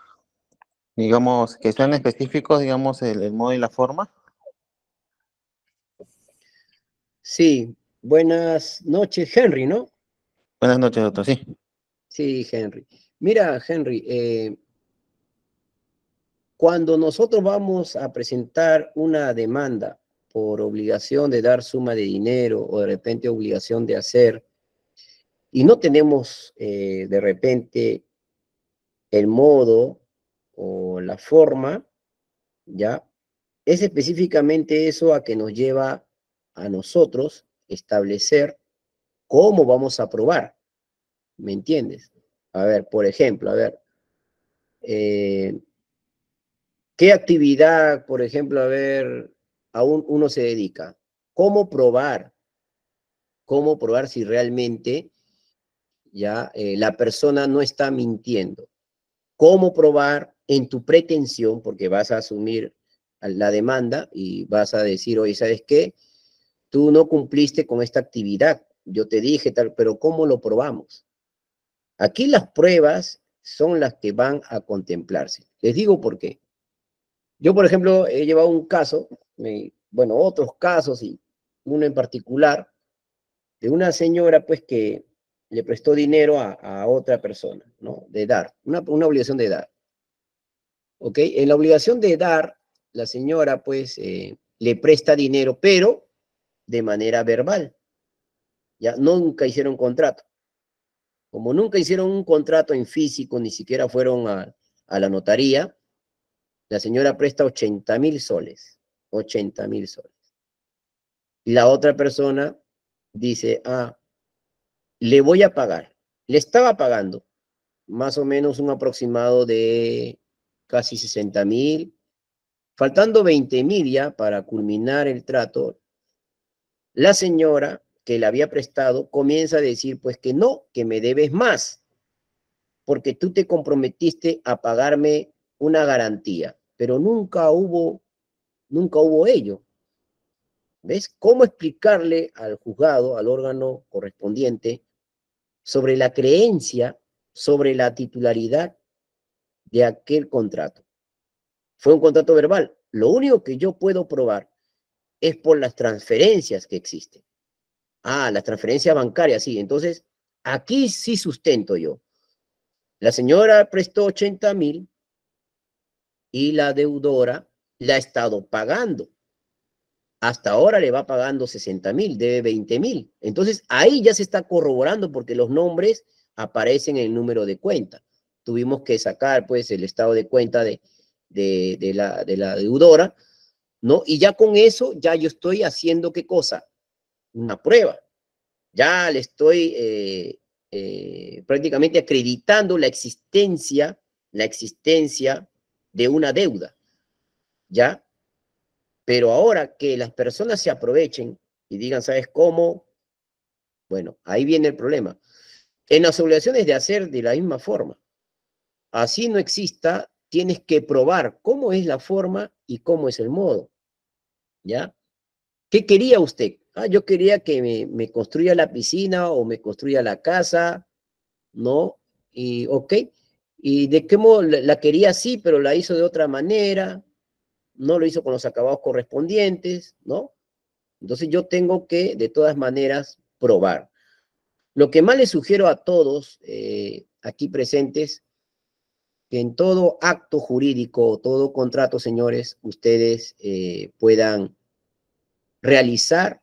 Digamos, que sean específicos, digamos, el modo y la forma. Sí, buenas noches, Henry, ¿no? Buenas noches, doctor, sí. Sí, Henry. Mira, Henry, cuando nosotros vamos a presentar una demanda por obligación de dar suma de dinero o de repente obligación de hacer, y no tenemos de repente el modo o la forma, ¿ya? Es específicamente eso a que nos lleva a nosotros establecer cómo vamos a aprobar, ¿me entiendes? A ver, por ejemplo, a ver, ¿qué actividad, por ejemplo, a ver, uno se dedica? ¿Cómo probar? ¿Cómo probar si realmente ya la persona no está mintiendo? ¿Cómo probar en tu pretensión? Porque vas a asumir la demanda y vas a decir, oye, ¿sabes qué? Tú no cumpliste con esta actividad. Yo te dije tal, pero ¿cómo lo probamos? Aquí las pruebas son las que van a contemplarse. Les digo por qué. Yo, por ejemplo, he llevado un caso, bueno, otros casos y uno en particular, de una señora, pues, que le prestó dinero a otra persona, ¿no? De dar, una obligación de dar. ¿Ok? En la obligación de dar, la señora, pues, le presta dinero, pero de manera verbal. Ya nunca hicieron contrato. Como nunca hicieron un contrato en físico, ni siquiera fueron a la notaría, la señora presta 80.000 soles. 80.000 soles. Y la otra persona dice, ah, le voy a pagar. Le estaba pagando más o menos un aproximado de casi 60.000. Faltando 20.000 ya para culminar el trato, la señora que le había prestado comienza a decir, pues que no, que me debes más, porque tú te comprometiste a pagarme una garantía, pero nunca hubo ello. ¿Ves? ¿Cómo explicarle al juzgado, al órgano correspondiente, sobre la creencia, sobre la titularidad de aquel contrato? Fue un contrato verbal. Lo único que yo puedo probar es por las transferencias que existen. Ah, la transferencia bancaria, sí. Entonces, aquí sí sustento yo. La señora prestó 80.000 y la deudora la ha estado pagando. Hasta ahora le va pagando 60.000, debe 20.000. Entonces, ahí ya se está corroborando porque los nombres aparecen en el número de cuenta. Tuvimos que sacar, pues, el estado de cuenta de la deudora, ¿no? Y ya con eso, ya yo estoy haciendo, ¿qué cosa? Una prueba. Ya le estoy prácticamente acreditando la existencia de una deuda, ¿ya? Pero ahora que las personas se aprovechen y digan, ¿sabes cómo? Bueno, ahí viene el problema. En las obligaciones de hacer de la misma forma. Así no exista, tienes que probar cómo es la forma y cómo es el modo, ¿ya? ¿Qué quería usted? Ah, yo quería que me construya la piscina o me construya la casa, ¿no? Y, ok. ¿Y de qué modo la quería así, pero la hizo de otra manera? No lo hizo con los acabados correspondientes, ¿no? Entonces yo tengo que, de todas maneras, probar. Lo que más les sugiero a todos aquí presentes, que en todo acto jurídico, todo contrato, señores, ustedes puedan realizar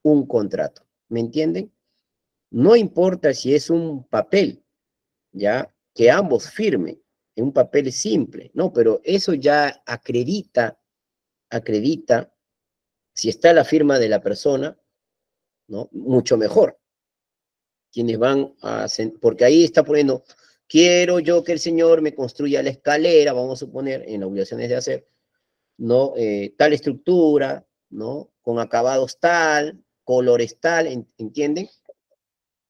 un contrato. ¿Me entienden? No importa si es un papel, ¿ya? Que ambos firmen en un papel simple, ¿no? Pero eso ya acredita si está la firma de la persona, ¿no? Mucho mejor. Quienes van a, porque ahí está poniendo, quiero yo que el señor me construya la escalera, vamos a suponer, en las obligaciones de hacer, ¿no? Tal estructura, ¿no? Con acabados tal, colores tal, ¿entienden?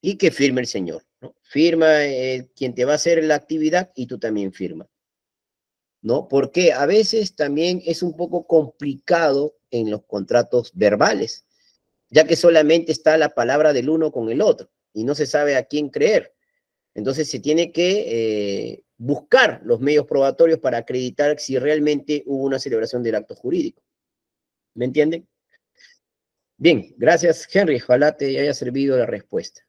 Y que firme el señor, ¿no? Firma quien te va a hacer la actividad y tú también firma, ¿no? Porque a veces también es un poco complicado en los contratos verbales, ya que solamente está la palabra del uno con el otro y no se sabe a quién creer. Entonces se tiene que buscar los medios probatorios para acreditar si realmente hubo una celebración del acto jurídico. ¿Me entienden? Bien, gracias Henry, ojalá te haya servido la respuesta.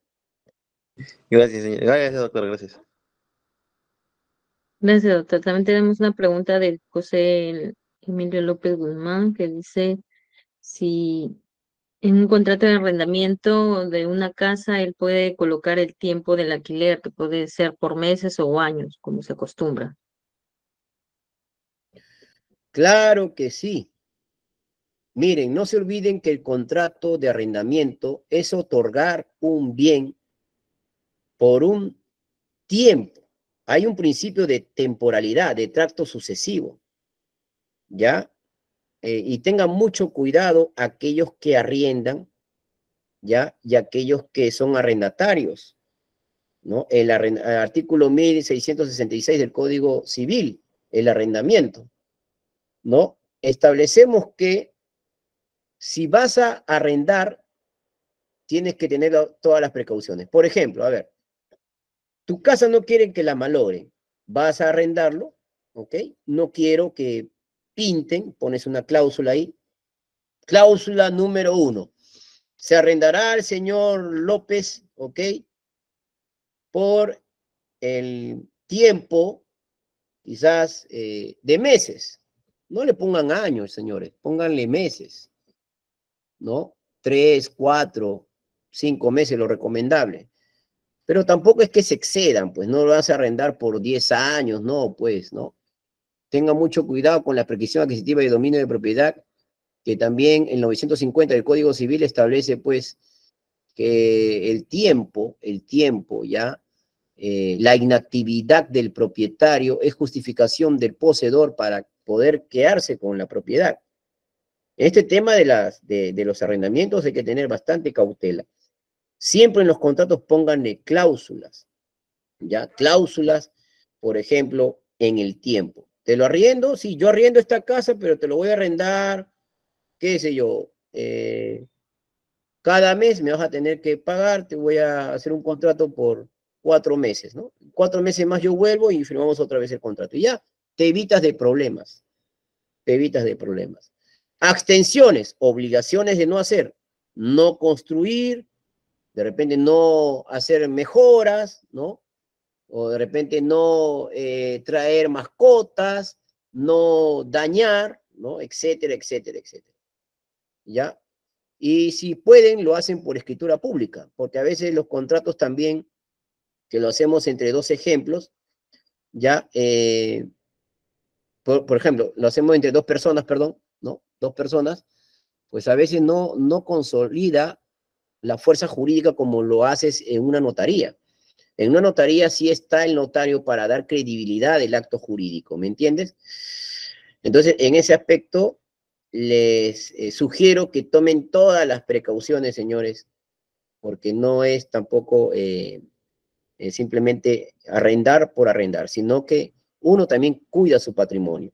Gracias, señor. Gracias, doctor, gracias. Gracias, doctor. También tenemos una pregunta de José Emilio López Guzmán que dice si en un contrato de arrendamiento de una casa él puede colocar el tiempo del alquiler, que puede ser por meses o años, como se acostumbra. Claro que sí. Miren, no se olviden que el contrato de arrendamiento es otorgar un bien por un tiempo. Hay un principio de temporalidad, de tracto sucesivo, ¿ya? Y tengan mucho cuidado aquellos que arriendan, ¿ya? Y aquellos que son arrendatarios, ¿no? El artículo 1666 del Código Civil, el arrendamiento, ¿no? Establecemos que si vas a arrendar, tienes que tener todas las precauciones. Por ejemplo, a ver, tu casa no quiere que la malogren, vas a arrendarlo, ¿ok? No quiero que pinten, pones una cláusula ahí. Cláusula número 1. Se arrendará al señor López, ¿ok? Por el tiempo, quizás, de meses. No le pongan años, señores, pónganle meses, ¿no? 3, 4, 5 meses, lo recomendable. Pero tampoco es que se excedan, pues no lo vas a arrendar por 10 años, no, pues, ¿no? Tenga mucho cuidado con la prescripción adquisitiva y dominio de propiedad, que también en 950 del Código Civil establece, pues, que el tiempo, ya, la inactividad del propietario es justificación del poseedor para poder quedarse con la propiedad. Este tema de los arrendamientos hay que tener bastante cautela. Siempre en los contratos pónganle cláusulas, ¿ya? Cláusulas, por ejemplo, en el tiempo. ¿Te lo arriendo? Sí, yo arriendo esta casa, pero te lo voy a arrendar, qué sé yo, cada mes me vas a tener que pagar, te voy a hacer un contrato por 4 meses, ¿no? 4 meses más yo vuelvo y firmamos otra vez el contrato. Y ya, te evitas de problemas, te evitas de problemas. Abstenciones, obligaciones de no hacer. no construir, de repente no hacer mejoras, ¿no? O de repente no traer mascotas, no dañar, ¿no? Etcétera, etcétera, etcétera. ¿Ya? Y si pueden, lo hacen por escritura pública, porque a veces los contratos también, que lo hacemos entre dos ejemplos, ¿ya? Por ejemplo, lo hacemos entre dos personas, perdón, ¿no? Dos personas, pues a veces no consolida la fuerza jurídica como lo haces en una notaría. En una notaría sí está el notario para dar credibilidad al acto jurídico, ¿me entiendes? Entonces, en ese aspecto, les sugiero que tomen todas las precauciones, señores, porque no es tampoco simplemente arrendar por arrendar, sino que uno también cuida su patrimonio,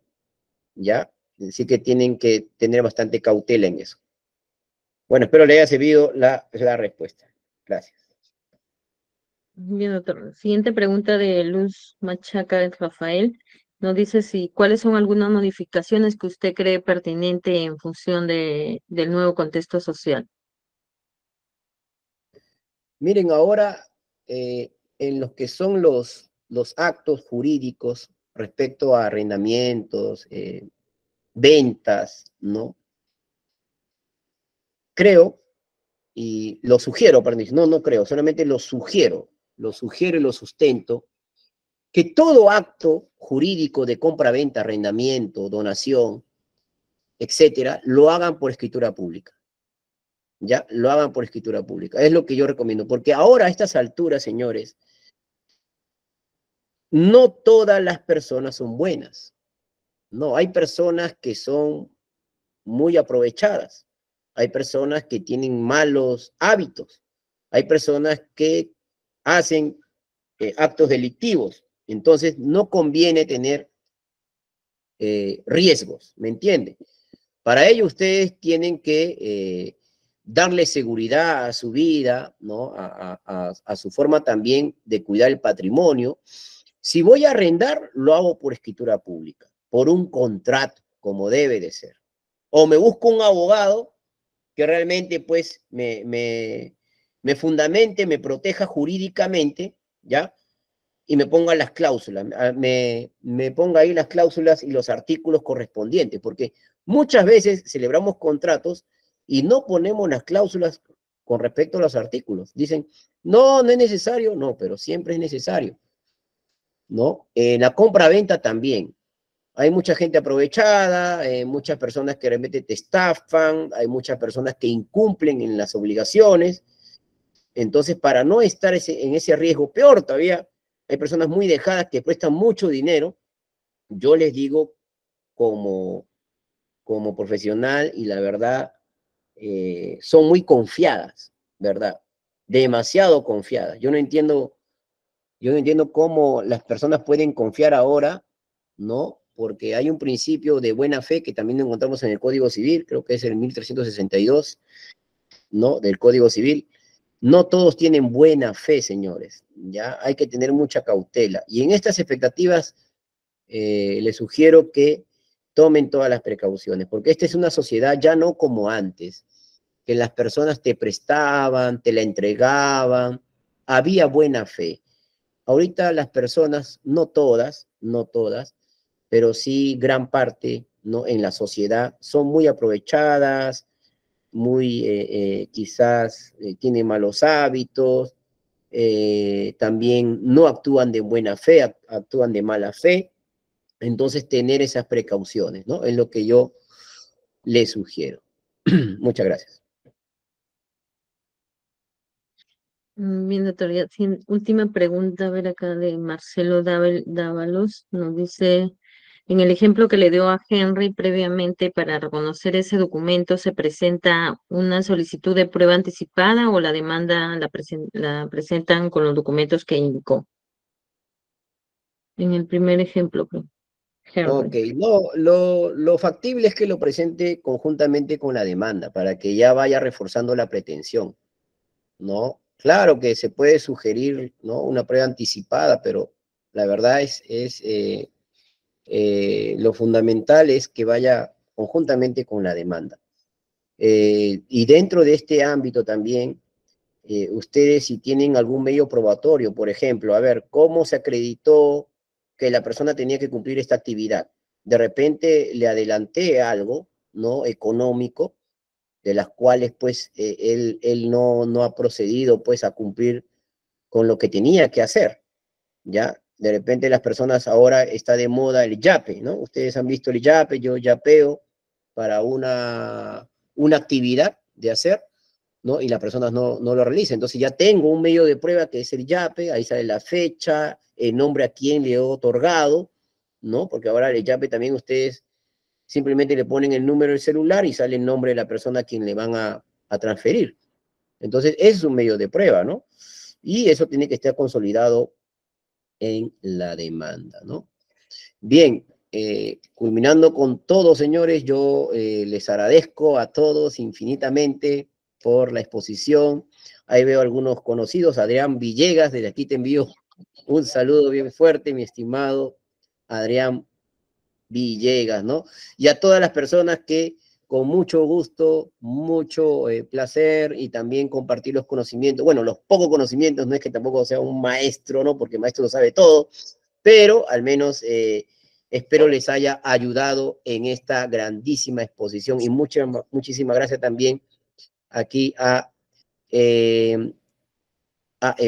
¿ya? Así que tienen que tener bastante cautela en eso. Bueno, espero le haya servido la respuesta. Gracias. Bien, doctor. Siguiente pregunta de Luz Machaca Rafael. Nos dice cuáles son algunas modificaciones que usted cree pertinente en función del nuevo contexto social. Miren, ahora en los que son los actos jurídicos respecto a arrendamientos, ventas, ¿no? Creo, y lo sugiero, perdón, no creo, solamente lo sugiero y lo sustento, que todo acto jurídico de compra-venta, arrendamiento, donación, etcétera, lo hagan por escritura pública. Ya, lo hagan por escritura pública. Es lo que yo recomiendo, porque ahora a estas alturas, señores, no todas las personas son buenas. No, hay personas que son muy aprovechadas. Hay personas que tienen malos hábitos. Hay personas que hacen actos delictivos. Entonces, no conviene tener riesgos, ¿me entienden? Para ello, ustedes tienen que darle seguridad a su vida, ¿no? A su forma también de cuidar el patrimonio. Si voy a arrendar, lo hago por escritura pública, por un contrato, como debe de ser. O me busco un abogado que realmente, pues, me fundamente, me proteja jurídicamente, ¿ya? Y me ponga las cláusulas, me ponga ahí las cláusulas y los artículos correspondientes, porque muchas veces celebramos contratos y no ponemos las cláusulas con respecto a los artículos. Dicen, no es necesario, no, pero siempre es necesario, ¿no? La compra-venta también. Hay mucha gente aprovechada, muchas personas que realmente te estafan, hay muchas personas que incumplen en las obligaciones. Entonces, para no estar en ese riesgo, peor todavía, hay personas muy dejadas que prestan mucho dinero. Yo les digo como profesional y la verdad, son muy confiadas, ¿verdad? Demasiado confiadas. Yo no entiendo cómo las personas pueden confiar ahora, ¿no? Porque hay un principio de buena fe que también encontramos en el Código Civil, creo que es el 1362, ¿no? Del Código Civil. No todos tienen buena fe, señores, ¿ya? Hay que tener mucha cautela. Y en estas expectativas, les sugiero que tomen todas las precauciones, porque esta es una sociedad ya no como antes, que las personas te prestaban, te la entregaban, había buena fe. Ahorita las personas, no todas, pero sí gran parte, ¿no? En la sociedad son muy aprovechadas, muy quizás tienen malos hábitos, también no actúan de buena fe, actúan de mala fe. Entonces, tener esas precauciones, ¿no? Es lo que yo les sugiero. Muchas gracias. Bien, doctor. Última pregunta, a ver acá de Marcelo Dávalos. Nos dice, en el ejemplo que le dio a Henry previamente, para reconocer ese documento, ¿se presenta una solicitud de prueba anticipada o la demanda la presentan con los documentos que indicó? En el primer ejemplo, creo. Ok, Henry. no, lo factible es que lo presente conjuntamente con la demanda para que ya vaya reforzando la pretensión, ¿no? Claro que se puede sugerir, ¿no? Una prueba anticipada, pero la verdad lo fundamental es que vaya conjuntamente con la demanda. Y dentro de este ámbito también, ustedes si tienen algún medio probatorio, por ejemplo, a ver, ¿cómo se acreditó que la persona tenía que cumplir esta actividad? De repente le adelanté algo, ¿no? Económico, de las cuales pues él no ha procedido pues a cumplir con lo que tenía que hacer, ¿ya? De repente las personas ahora está de moda el yape, ¿no? Ustedes han visto el yape, yo yapeo para una actividad de hacer, ¿no? Y las personas no lo realizan. Entonces ya tengo un medio de prueba que es el yape, ahí sale la fecha, el nombre a quien le he otorgado, ¿no? Porque ahora el yape también ustedes simplemente le ponen el número del celular y sale el nombre de la persona a quien le van a transferir. Entonces, ese es un medio de prueba, ¿no? Y eso tiene que estar consolidado en la demanda, ¿no? Bien, culminando con todo, señores, yo les agradezco a todos infinitamente por la exposición. Ahí veo algunos conocidos, Adrián Villegas, desde aquí te envío un saludo bien fuerte, mi estimado Adrián Villegas, ¿no? Y a todas las personas que con mucho gusto, mucho placer y también compartir los conocimientos, bueno, los pocos conocimientos, no es que tampoco sea un maestro, ¿no? Porque el maestro lo sabe todo, pero al menos espero les haya ayudado en esta grandísima exposición y muchísimas gracias también aquí a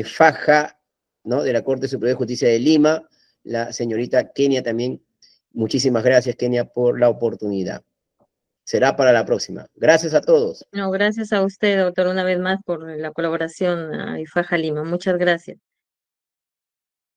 Faja, ¿no? De la Corte Superior de Justicia de Lima, la señorita Kenia también. Muchísimas gracias, Kenia, por la oportunidad. Será para la próxima. Gracias a todos. No, gracias a usted, doctor, una vez más por la colaboración a IFAJA Lima. Muchas gracias.